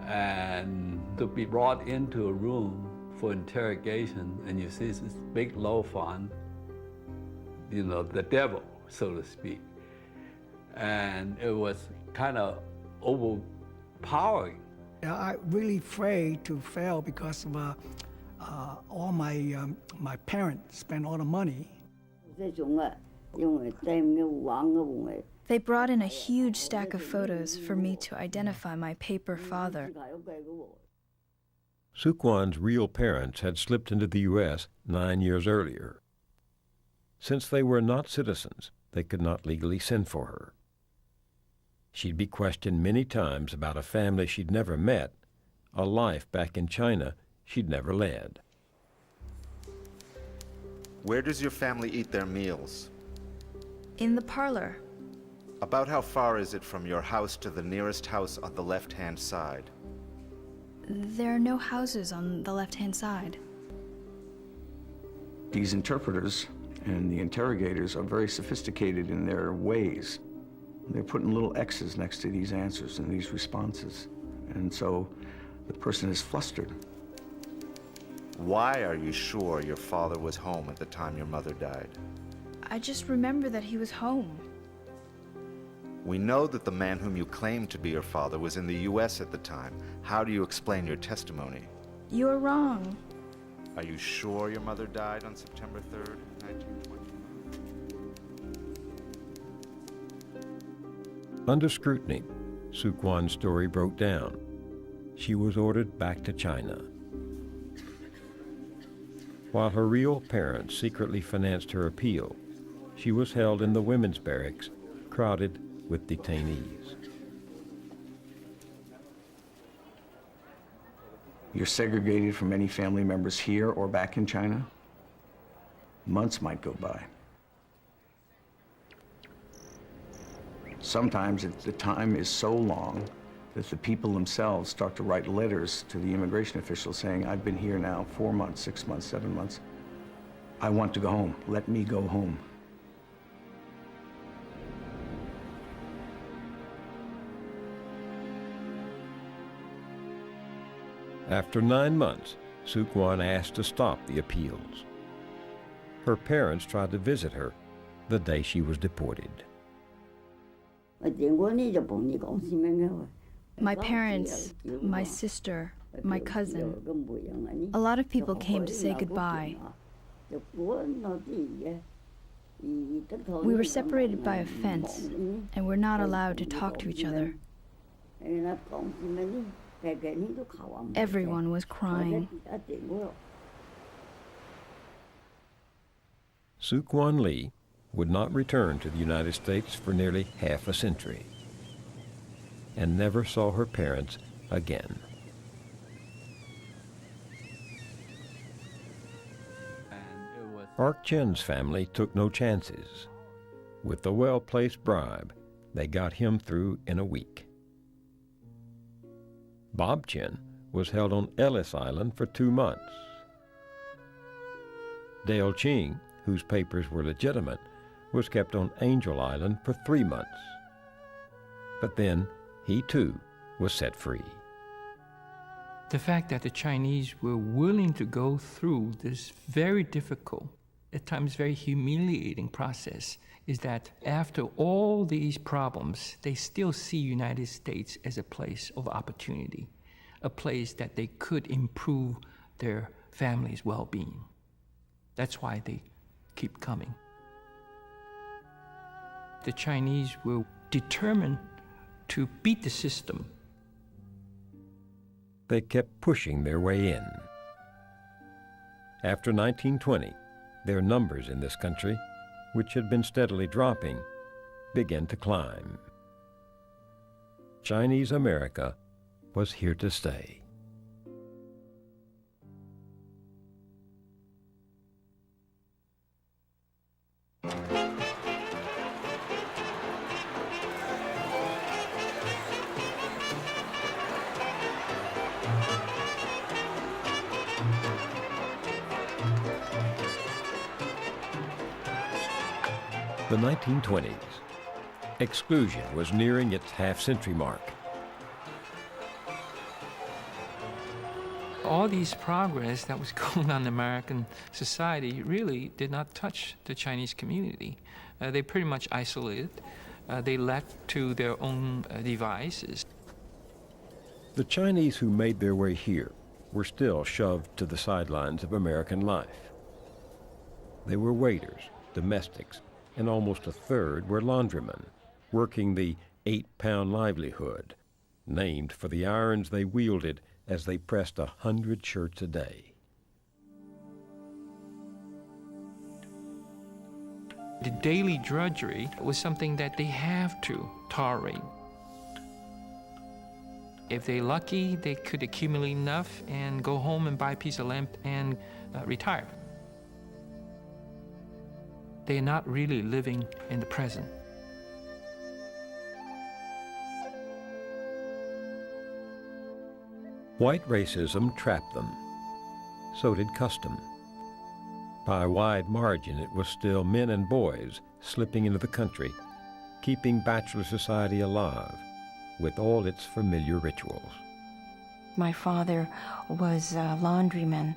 and to be brought into a room for interrogation, and you see this big low font, the devil, so to speak. And it was kind of overpowering. I really afraid to fail because of all my parents spent all the money. They brought in a huge stack of photos for me to identify my paper father. Sukwon's real parents had slipped into the U.S. 9 years earlier. Since they were not citizens, they could not legally send for her. She'd be questioned many times about a family she'd never met, a life back in China she'd never led. Where does your family eat their meals? In the parlor. About how far is it from your house to the nearest house on the left-hand side? There are no houses on the left-hand side. These interpreters and the interrogators are very sophisticated in their ways. They're putting little X's next to these answers and these responses. And so the person is flustered. Why are you sure your father was home at the time your mother died? I just remember that he was home. We know that the man whom you claim to be your father was in the U.S. at the time. How do you explain your testimony? You're wrong. Are you sure your mother died on September 3rd, 1920? Under scrutiny, Sukwon's story broke down. She was ordered back to China. While her real parents secretly financed her appeal, she was held in the women's barracks, crowded with detainees. You're segregated from any family members here or back in China. Months might go by. Sometimes the time is so long that the people themselves start to write letters to the immigration officials saying, I've been here now 4 months, 6 months, 7 months. I want to go home. Let me go home. After 9 months, Sue Kwan asked to stop the appeals. Her parents tried to visit her the day she was deported. My parents, my sister, my cousin, a lot of people came to say goodbye. We were separated by a fence, and we're not allowed to talk to each other. Everyone was crying. Sue Kwan Lee would not return to the United States for nearly half a century and never saw her parents again. Ark Chen's family took no chances. With a well-placed bribe, they got him through in a week. Bob Chen was held on Ellis Island for 2 months. Dale Ching, whose papers were legitimate, was kept on Angel Island for 3 months. But then he too was set free. The fact that the Chinese were willing to go through this very difficult, at times very humiliating process is that after all these problems, they still see United States as a place of opportunity, a place that they could improve their family's well-being. That's why they keep coming. The Chinese were determined to beat the system. They kept pushing their way in. After 1920, their numbers in this country, which had been steadily dropping, began to climb. Chinese America was here to stay. The 1920s. Exclusion was nearing its half-century mark. All these progress that was going on in American society really did not touch the Chinese community. They pretty much isolated. They left to their own devices. The Chinese who made their way here were still shoved to the sidelines of American life. They were waiters, domestics, and almost a third were laundrymen, working the 8-pound livelihood, named for the irons they wielded as they pressed 100 shirts a day. The daily drudgery was something that they have to tolerate. If they're lucky, they could accumulate enough and go home and buy a piece of land and retire. They're not really living in the present. White racism trapped them. So did custom. By a wide margin, it was still men and boys slipping into the country, keeping bachelor society alive with all its familiar rituals. My father was a laundryman,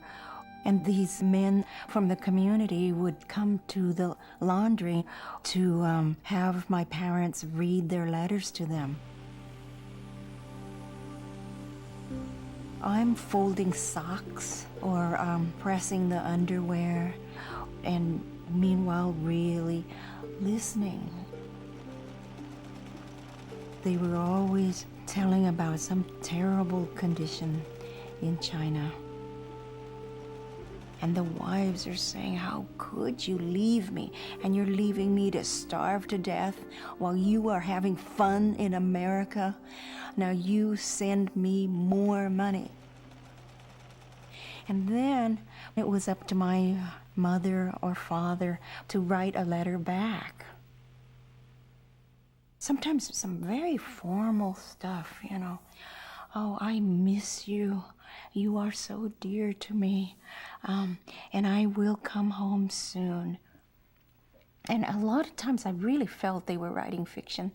and these men from the community would come to the laundry to have my parents read their letters to them. I'm folding socks or pressing the underwear, and meanwhile really listening. They were always telling about some terrible condition in China. And the wives are saying, how could you leave me? And you're leaving me to starve to death while you are having fun in America. Now you send me more money. And then it was up to my mother or father to write a letter back. Sometimes some very formal stuff, you know. Oh, I miss you. You are so dear to me. And I will come home soon. And a lot of times I really felt they were writing fiction.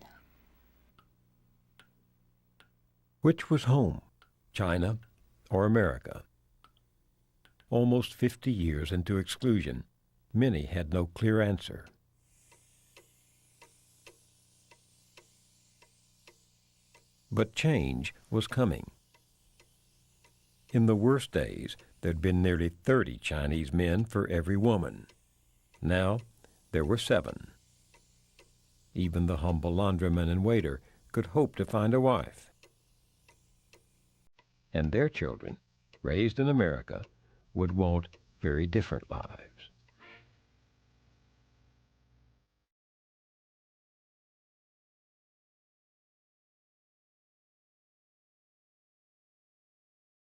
Which was home, China or America? Almost 50 years into exclusion, many had no clear answer. But change was coming. In the worst days, there'd been nearly 30 Chinese men for every woman. Now, there were 7. Even the humble laundryman and waiter could hope to find a wife. And their children, raised in America, would want very different lives.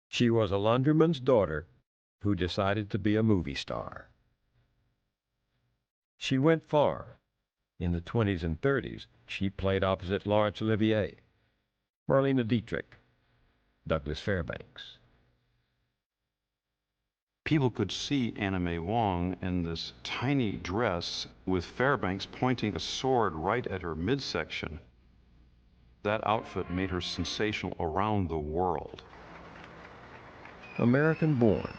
She was a laundryman's daughter who decided to be a movie star. She went far. In the 20s and 30s, she played opposite Laurence Olivier, Marlene Dietrich, Douglas Fairbanks. People could see Anna May Wong in this tiny dress with Fairbanks pointing a sword right at her midsection. That outfit made her sensational around the world. American-born,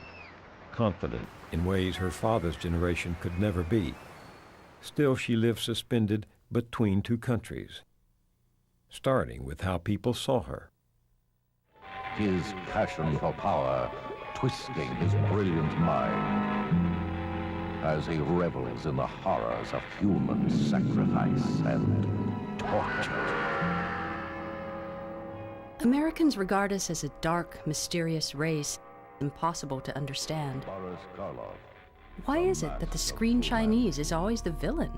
confident in ways her father's generation could never be. Still, she lived suspended between 2 countries, starting with how people saw her. His passion for power twisting his brilliant mind as he revels in the horrors of human sacrifice and torture. Americans regard us as a dark, mysterious race, impossible to understand. Why is it that the screen Chinese is always the villain?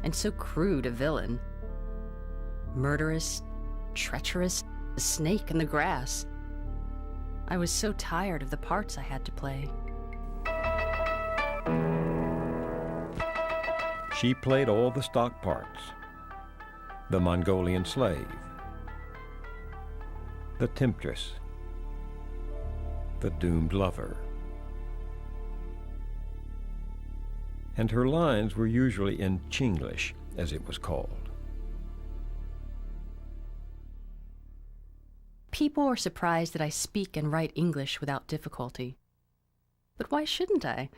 And so crude a villain. Murderous, treacherous, a snake in the grass. I was so tired of the parts I had to play. She played all the stock parts. The Mongolian slave, the temptress, the doomed lover. And her lines were usually in Chinglish, as it was called. People are surprised that I speak and write English without difficulty. But why shouldn't I?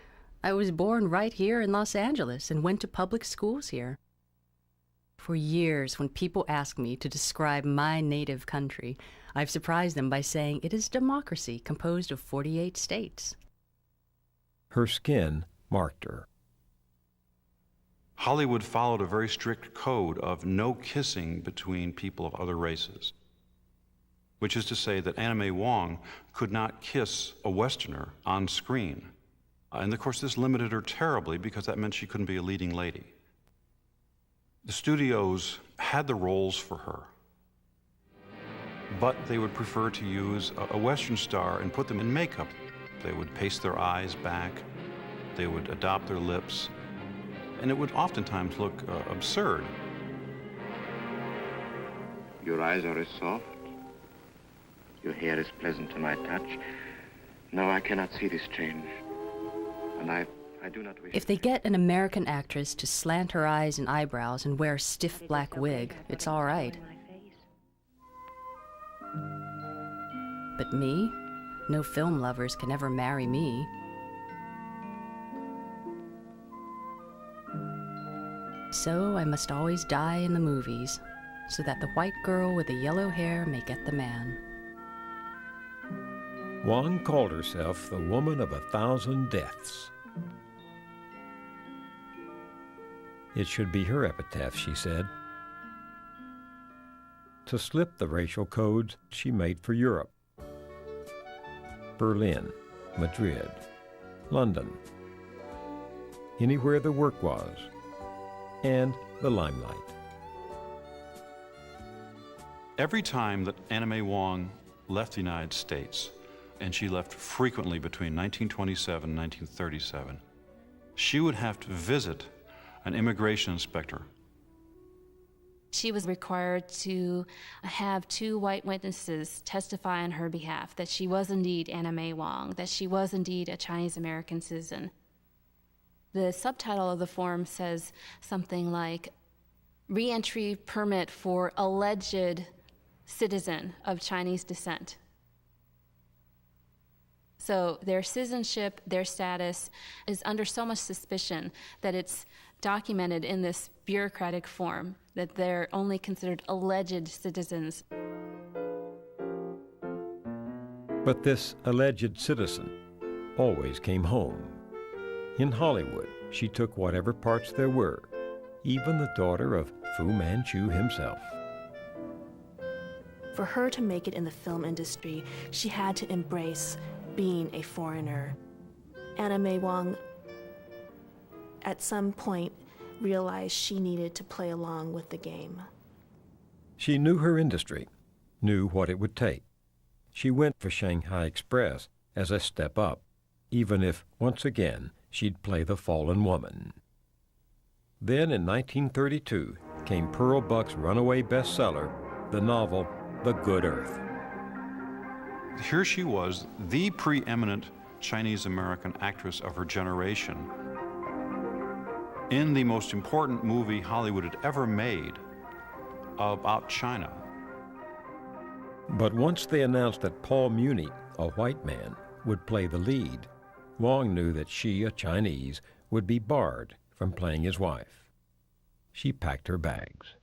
I was born right here in Los Angeles and went to public schools here. For years, when people ask me to describe my native country, I've surprised them by saying it is a democracy composed of 48 states. Her skin marked her. Hollywood followed a very strict code of no kissing between people of other races, which is to say that Anna May Wong could not kiss a Westerner on screen. And of course, this limited her terribly because that meant she couldn't be a leading lady. The studios had the roles for her, but they would prefer to use a Western star and put them in makeup. They would paste their eyes back, they would adopt their lips, and it would oftentimes look absurd. Your eyes are as soft. Your hair is pleasant to my touch. No, I cannot see this change. And I do not wish... If they get an American actress to slant her eyes and eyebrows and wear a stiff black wig, it's all right. But me? No film lovers can ever marry me. So I must always die in the movies, so that the white girl with the yellow hair may get the man. Wong called herself the woman of 1,000 deaths. It should be her epitaph, she said. To slip the racial codes she made for Europe. Berlin, Madrid, London, anywhere the work was, and the limelight. Every time that Anna May Wong left the United States, and she left frequently between 1927 and 1937, she would have to visit an immigration inspector. She was required to have 2 white witnesses testify on her behalf that she was indeed Anna May Wong, that she was indeed a Chinese American citizen. The subtitle of the form says something like, "Re-entry permit for alleged citizen of Chinese descent." So their citizenship, their status is under so much suspicion that it's documented in this bureaucratic form that they're only considered alleged citizens. But this alleged citizen always came home. In Hollywood, she took whatever parts there were, even the daughter of Fu Manchu himself. For her to make it in the film industry, she had to embrace being a foreigner. Anna May Wong, at some point, realized she needed to play along with the game. She knew her industry, knew what it would take. She went for Shanghai Express as a step up, even if, once again, she'd play the fallen woman. Then in 1932 came Pearl Buck's runaway bestseller, the novel The Good Earth. Here she was, the preeminent Chinese-American actress of her generation, in the most important movie Hollywood had ever made about China. But once they announced that Paul Muni, a white man, would play the lead, Wong knew that she, a Chinese, would be barred from playing his wife. She packed her bags.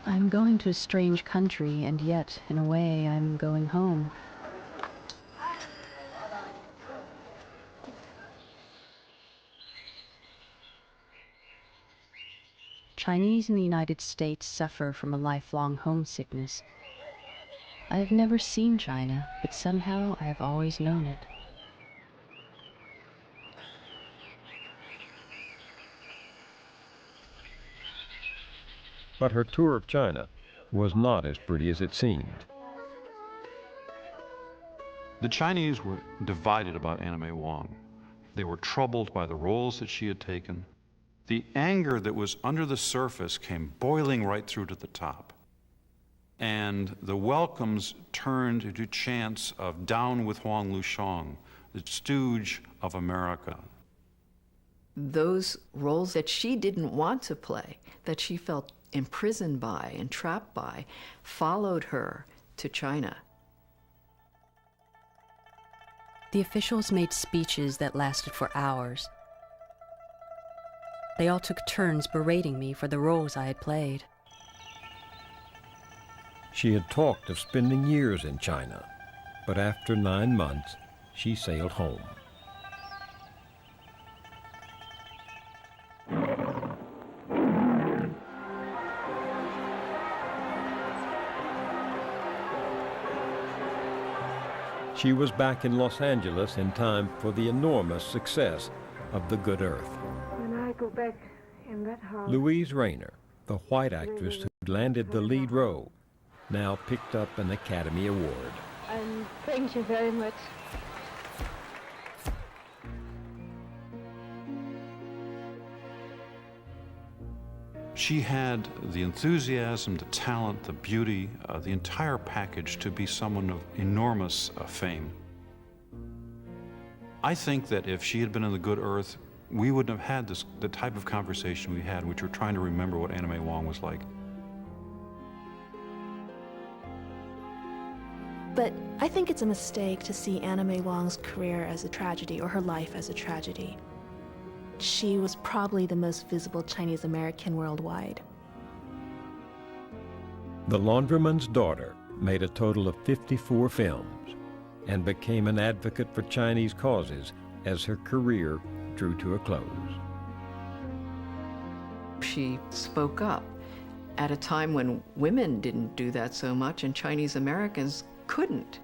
I'm going to a strange country, and yet, in a way, I'm going home. Chinese in the United States suffer from a lifelong homesickness. I have never seen China, but somehow I have always known it. But her tour of China was not as pretty as it seemed. The Chinese were divided about Anna May Wong. They were troubled by the roles that she had taken. The anger that was under the surface came boiling right through to the top. And the welcomes turned into chants of "Down with Huang Lushong," the stooge of America. Those roles that she didn't want to play, that she felt imprisoned by, entrapped by, followed her to China. The officials made speeches that lasted for hours. They all took turns berating me for the roles I had played. She had talked of spending years in China, but after 9 months, she sailed home. She was back in Los Angeles in time for the enormous success of The Good Earth. When I go back in that house... Louise Rayner, the white actress who landed the lead role, now picked up an Academy Award. And thank you very much. She had the enthusiasm, the talent, the beauty, the entire package to be someone of enormous fame. I think that if she had been in The Good Earth, we wouldn't have had the type of conversation we had, which we're trying to remember what Anna May Wong was like. But I think it's a mistake to see Anna May Wong's career as a tragedy or her life as a tragedy. She was probably the most visible Chinese American worldwide. The Laundryman's Daughter made a total of 54 films and became an advocate for Chinese causes as her career drew to a close. She spoke up at a time when women didn't do that so much and Chinese Americans couldn't.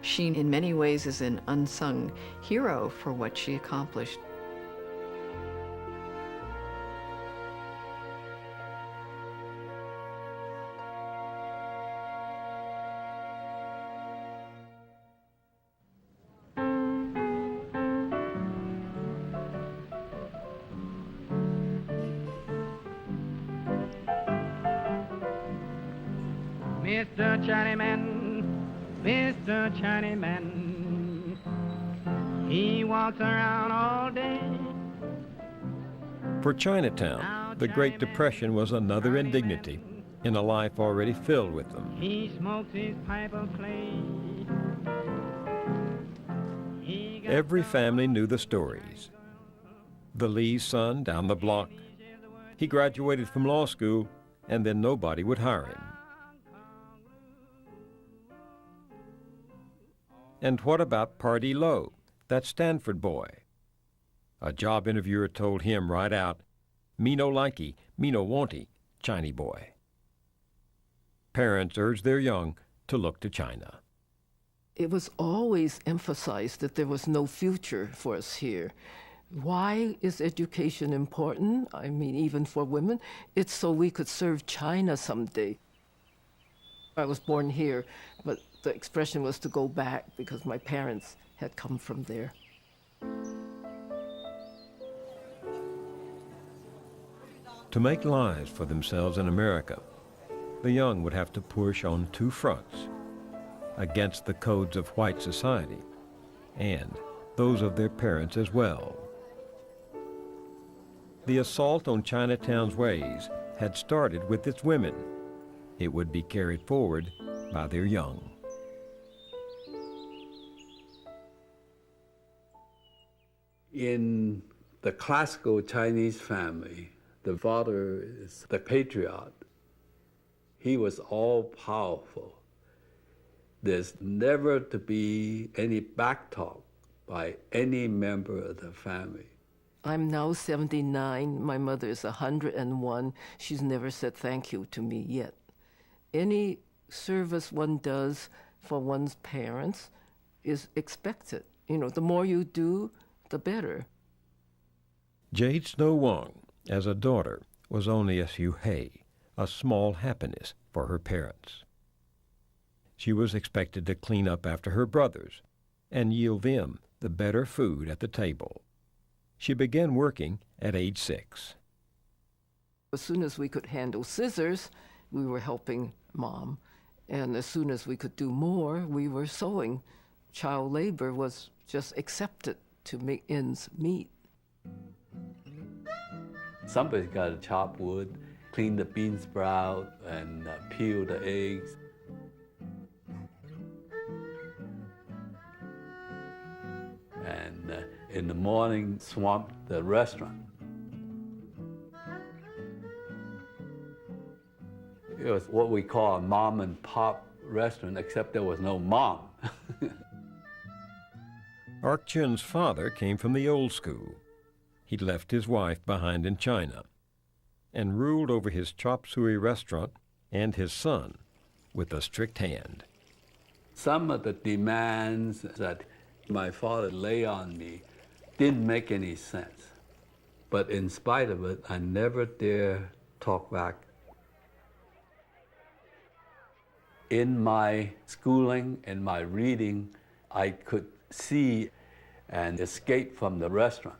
She, in many ways, is an unsung hero for what she accomplished. Mr. Chinaman, Mr. Chinaman, he walks around all day. For Chinatown, the Great Depression was another indignity in a life already filled with them. He smokes his pipe of clay. Every family knew the stories. The Lee's son down the block. He graduated from law school, and then nobody would hire him. And what about Party Lowe, that Stanford boy? A job interviewer told him right out, "Me no likey, me no wanty, Chinese boy." Parents urged their young to look to China. It was always emphasized that there was no future for us here. Why is education important? I mean, even for women, it's so we could serve China someday. I was born here, but the expression was to go back because my parents had come from there. To make lives for themselves in America, the young would have to push on two fronts: against the codes of white society and those of their parents as well. The assault on Chinatown's ways had started with its women. It would be carried forward by their young. In the classical Chinese family, the father is the patriarch. He was all-powerful. There's never to be any backtalk by any member of the family. I'm now 79. My mother is 101. She's never said thank you to me yet. Any service one does for one's parents is expected. You know, the more you do, the better. Jade Snow Wong, as a daughter, was only a few hay, a small happiness for her parents. She was expected to clean up after her brothers and yield them the better food at the table. She began working at age 6. As soon as we could handle scissors, we were helping Mom. And as soon as we could do more, we were sewing. Child labor was just accepted to make ends meet. Somebody's got to chop wood, clean the bean sprout, and peel the eggs. And in the morning, swamp the restaurant. It was what we call a mom and pop restaurant, except there was no mom. Ark Chun's father came from the old school. He'd left his wife behind in China and ruled over his chop suey restaurant and his son with a strict hand. Some of the demands that my father laid on me didn't make any sense. But in spite of it, I never dare talk back. In my schooling and my reading, I could see and escape from the restaurant.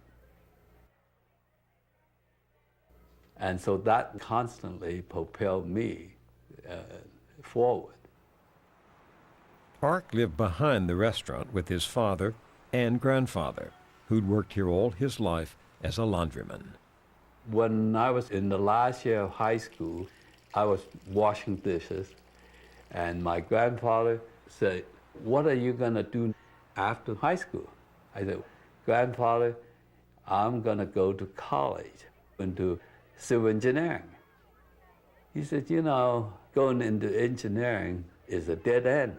And so that constantly propelled me forward. Ark lived behind the restaurant with his father and grandfather, who'd worked here all his life as a laundryman. When I was in the last year of high school, I was washing dishes, and my grandfather said, "What are you gonna do after high school?" I said, "Grandfather, I'm gonna go to college into civil engineering." He said, "You know, going into engineering is a dead end."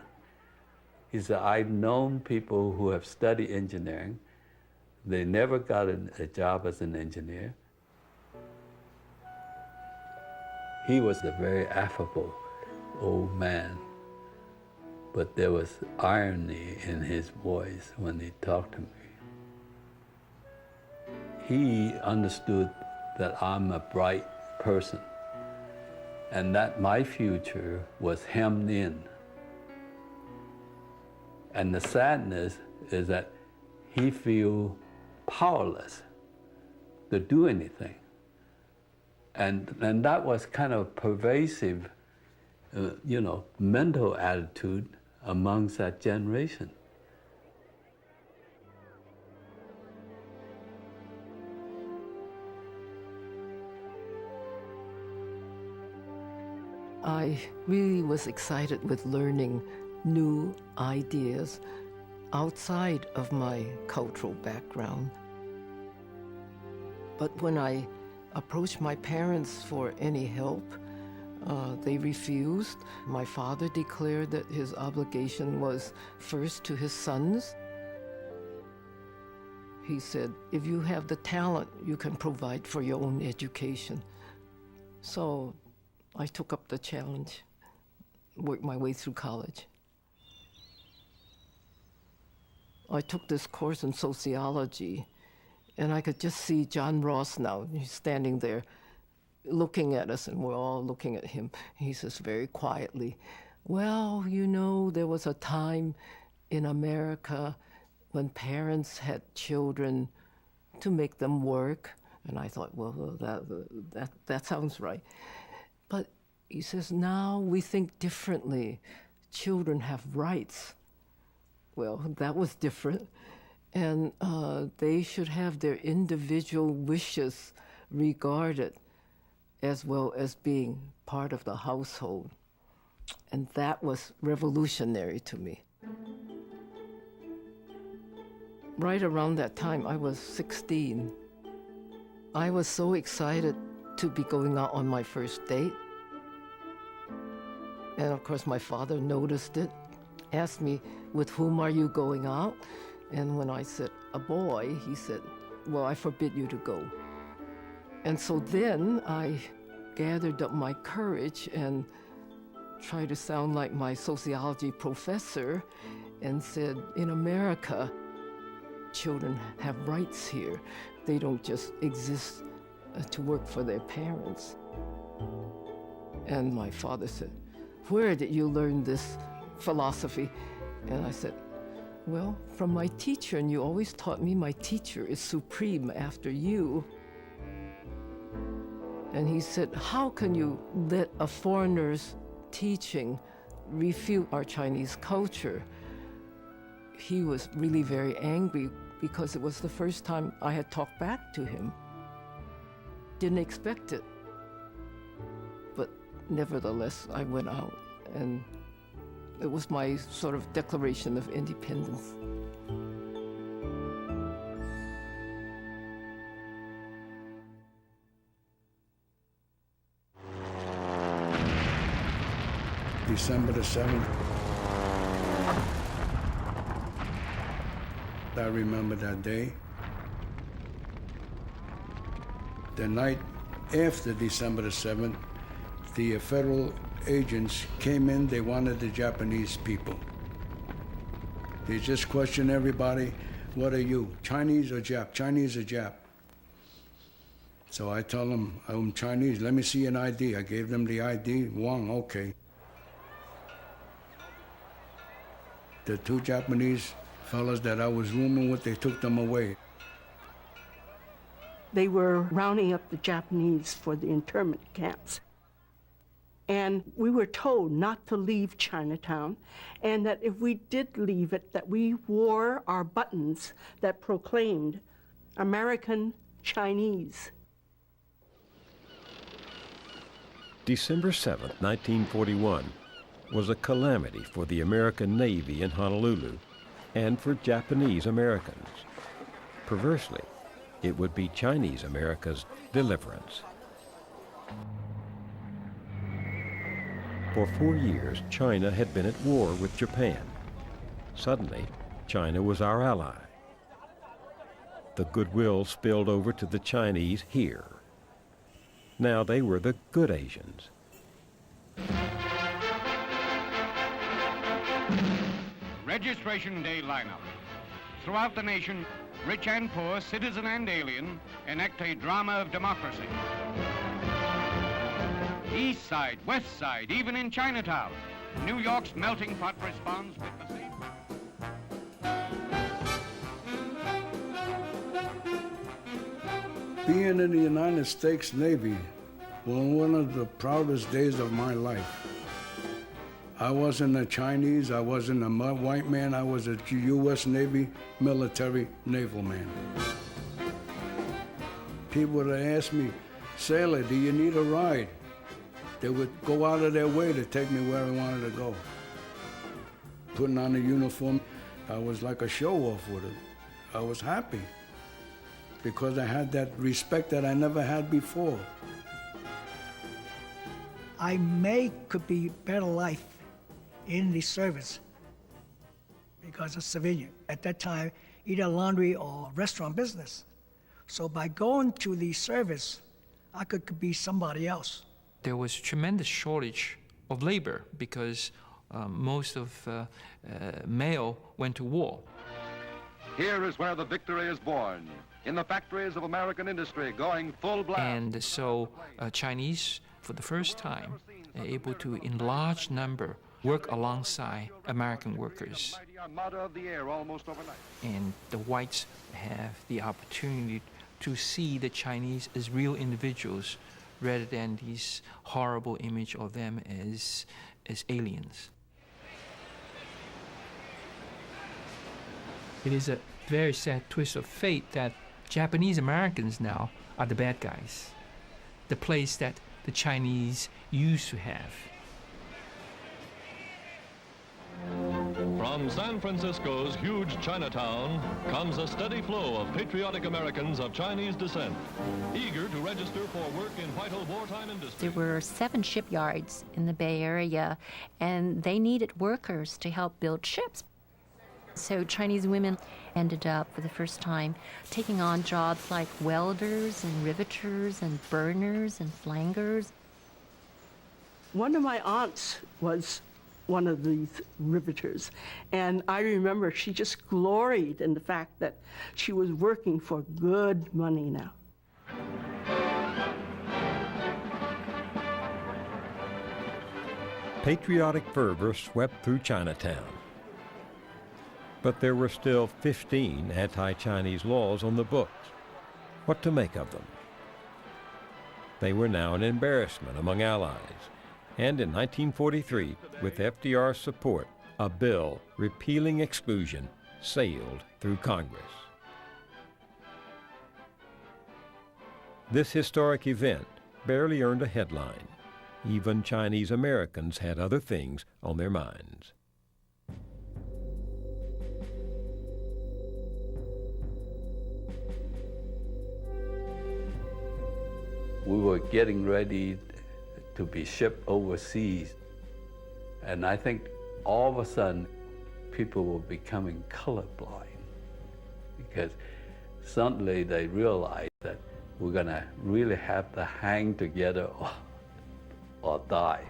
He said, "I've known people who have studied engineering. They never got a job as an engineer." He was a very affable old man, but there was irony in his voice when he talked to me. He understood that I'm a bright person and that my future was hemmed in. And the sadness is that he feels powerless to do anything. And that was kind of pervasive mental attitude amongst that generation. I really was excited with learning new ideas outside of my cultural background. But when I approached my parents for any help, they refused. My father declared that his obligation was first to his sons. He said, if you have the talent, you can provide for your own education. So I took up the challenge, worked my way through college. I took this course in sociology, and I could just see John Ross now. He's standing there looking at us, and we're all looking at him. He says very quietly, well, there was a time in America when parents had children to make them work. And I thought, well, that sounds right. But he says, now we think differently. Children have rights. Well, that was different. And they should have their individual wishes regarded as well as being part of the household. And that was revolutionary to me. Right around that time, I was 16. I was so excited to be going out on my first date. And of course, my father noticed it, asked me, with whom are you going out? And when I said, a boy, he said, well, I forbid you to go. And so then I gathered up my courage and tried to sound like my sociology professor and said, in America, children have rights here. They don't just exist to work for their parents. And my father said, where did you learn this philosophy? And I said, well, from my teacher, and you always taught me my teacher is supreme after you. And he said, how can you let a foreigner's teaching refute our Chinese culture? He was really very angry because it was the first time I had talked back to him. Didn't expect it. But nevertheless, I went out, and it was my sort of declaration of independence. December the 7th. I remember that day. The night after December the 7th, the federal agents came in. They wanted the Japanese people. They just questioned everybody, what are you, Chinese or Jap? Chinese or Jap? So I tell them, I'm Chinese, let me see an ID. I gave them the ID, Wang, okay. The two Japanese fellas that I was rooming with, they took them away. They were rounding up the Japanese for the internment camps. And we were told not to leave Chinatown, and that if we did leave it, that we wore our buttons that proclaimed American Chinese. December 7th, 1941, was a calamity for the American Navy in Honolulu and for Japanese Americans. Perversely, it would be Chinese America's deliverance. For 4 years, China had been at war with Japan. Suddenly, China was our ally. The goodwill spilled over to the Chinese here. Now they were the good Asians. Registration Day lineup. Throughout the nation, rich and poor, citizen and alien, enact a drama of democracy. East Side, West Side, even in Chinatown, New York's melting pot responds with the same... Being in the United States Navy was one of the proudest days of my life. I wasn't a Chinese, I wasn't a white man, I was a U.S. Navy military naval man. People would ask me, "Sailor, do you need a ride?" They would go out of their way to take me where I wanted to go. Putting on the uniform, I was like a show-off with it. I was happy because I had that respect that I never had before. I could be better life in the service because of civilian. At that time, either laundry or restaurant business. So by going to the service, I could be somebody else. There was a tremendous shortage of labor because most of male went to war. Here is where the victory is born, in the factories of American industry going full blast. And so Chinese, for the first time, are able to, in large number, work alongside American workers. And the whites have the opportunity to see the Chinese as real individuals rather than this horrible image of them as aliens. It is a very sad twist of fate that Japanese Americans now are the bad guys, the place that the Chinese used to have. From San Francisco's huge Chinatown comes a steady flow of patriotic Americans of Chinese descent, eager to register for work in vital wartime industry. There were 7 shipyards in the Bay Area, and they needed workers to help build ships. So Chinese women ended up, for the first time, taking on jobs like welders and riveters and burners and flangers. One of my aunts was one of these riveters, and I remember she just gloried in the fact that she was working for good money now. Patriotic fervor swept through Chinatown. But there were still 15 anti-Chinese laws on the books. What to make of them? They were now an embarrassment among allies. And in 1943, with FDR's support, a bill repealing exclusion sailed through Congress. This historic event barely earned a headline. Even Chinese Americans had other things on their minds. We were getting ready to be shipped overseas. And I think all of a sudden, people were becoming colorblind because suddenly they realized that we're gonna really have to hang together or die.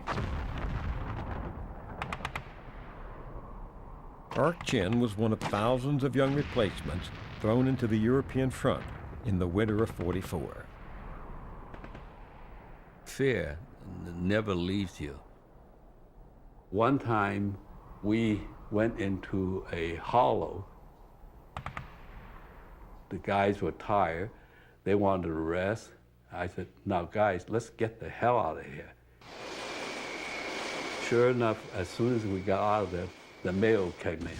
Ark Chin was one of thousands of young replacements thrown into the European front in the winter of '44. Fear never leaves you. One time, we went into a hollow. The guys were tired. They wanted to rest. I said, "Now, guys, let's get the hell out of here." Sure enough, as soon as we got out of there, the mail came in.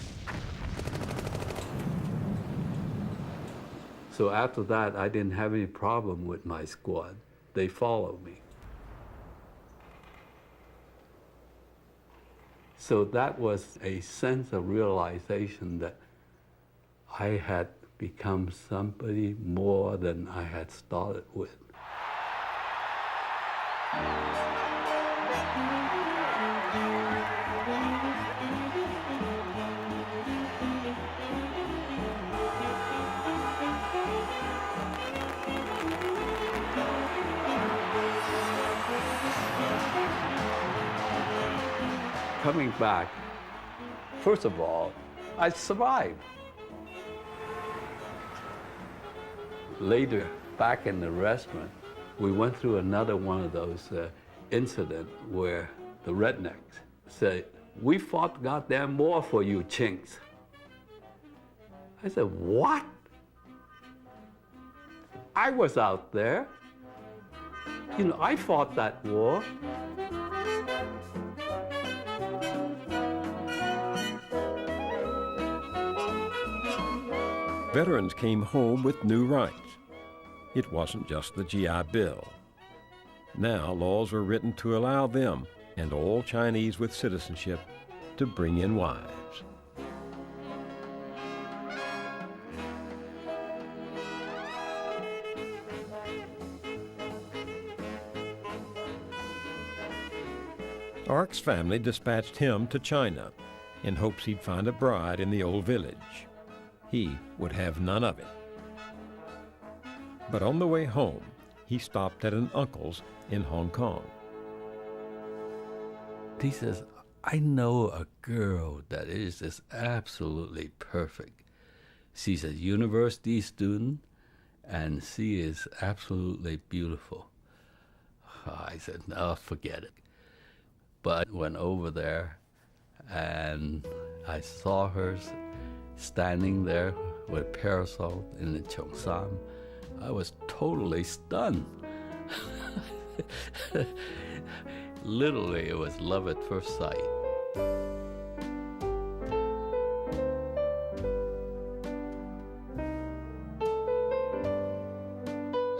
So after that, I didn't have any problem with my squad. They followed me. So that was a sense of realization that I had become somebody more than I had started with. Coming back, first of all, I survived. Later, back in the restaurant, we went through another one of those incidents where the rednecks said, "We fought goddamn more for you chinks." I said, "What? I was out there. You know, I fought that war." Veterans came home with new rights. It wasn't just the GI Bill. Now laws were written to allow them and all Chinese with citizenship to bring in wives. Ark's family dispatched him to China in hopes he'd find a bride in the old village. He would have none of it. But on the way home, he stopped at an uncle's in Hong Kong. He says, I know a girl that is just absolutely perfect. She's a university student, and she is absolutely beautiful. I said, no, forget it. But I went over there, and I saw her standing there with a parasol in the Cheongsam. I was totally stunned. Literally, it was love at first sight.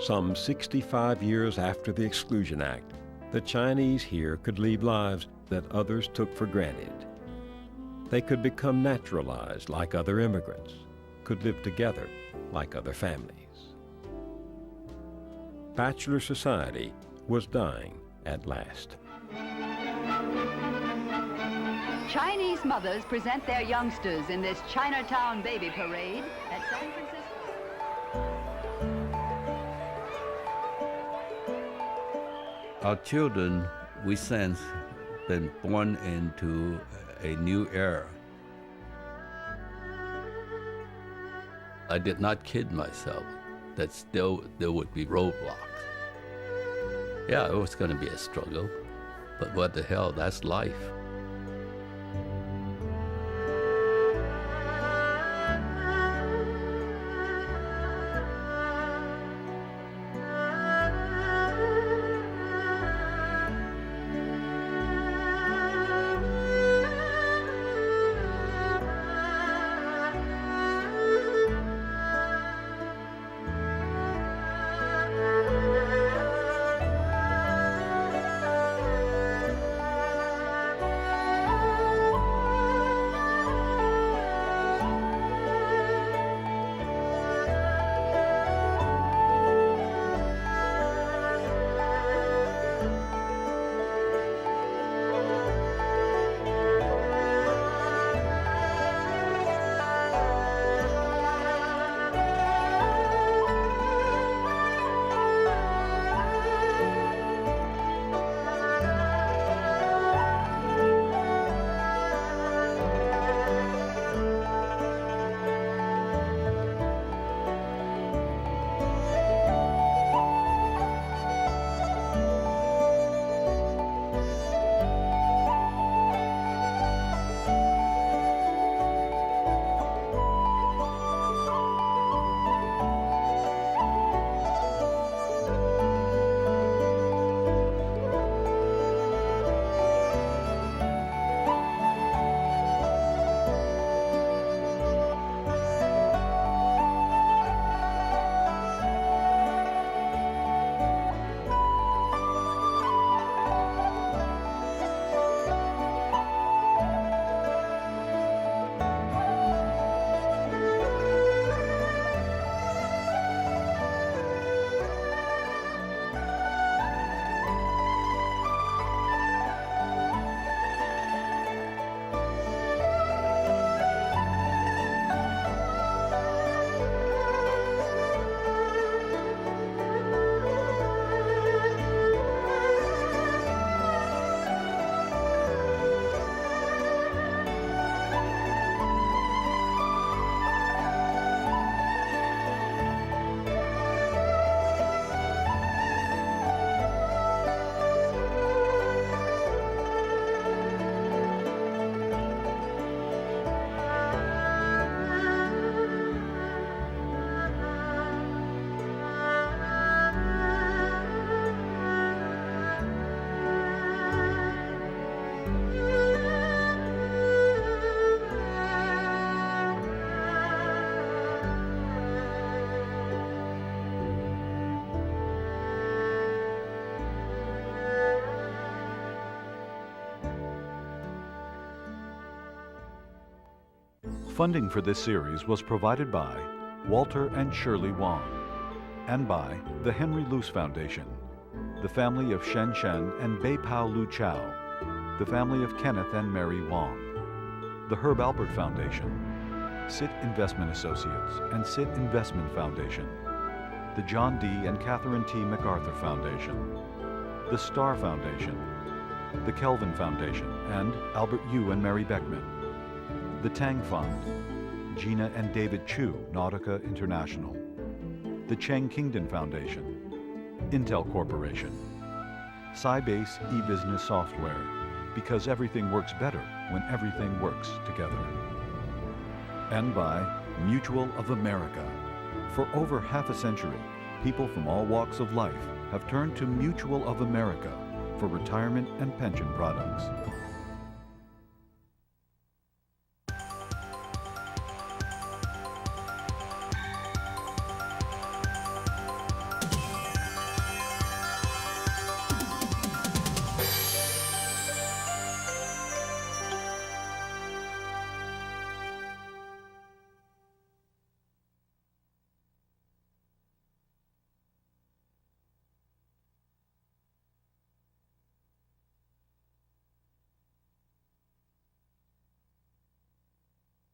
Some 65 years after the Exclusion Act, the Chinese here could lead lives that others took for granted. They could become naturalized like other immigrants, could live together like other families. Bachelor society was dying at last. Chinese mothers present their youngsters in this Chinatown baby parade at San Francisco. Our children, we sense, been born into a new era. I did not kid myself that still there would be roadblocks. Yeah, it was going to be a struggle, but what the hell, that's life. Funding for this series was provided by Walter and Shirley Wong and by the Henry Luce Foundation, the family of Shen Shen and Bei Pao Lu Chao, the family of Kenneth and Mary Wong, the Herb Alpert Foundation, SIT Investment Associates and SIT Investment Foundation, the John D. and Catherine T. MacArthur Foundation, the Starr Foundation, the Kelvin Foundation and Albert Yu and Mary Beckman, the Tang Fund, Gina and David Chu, Nautica International, the Cheng Kingdon Foundation, Intel Corporation, Sybase eBusiness Software, because everything works better when everything works together. And by Mutual of America. For over half a century, people from all walks of life have turned to Mutual of America for retirement and pension products.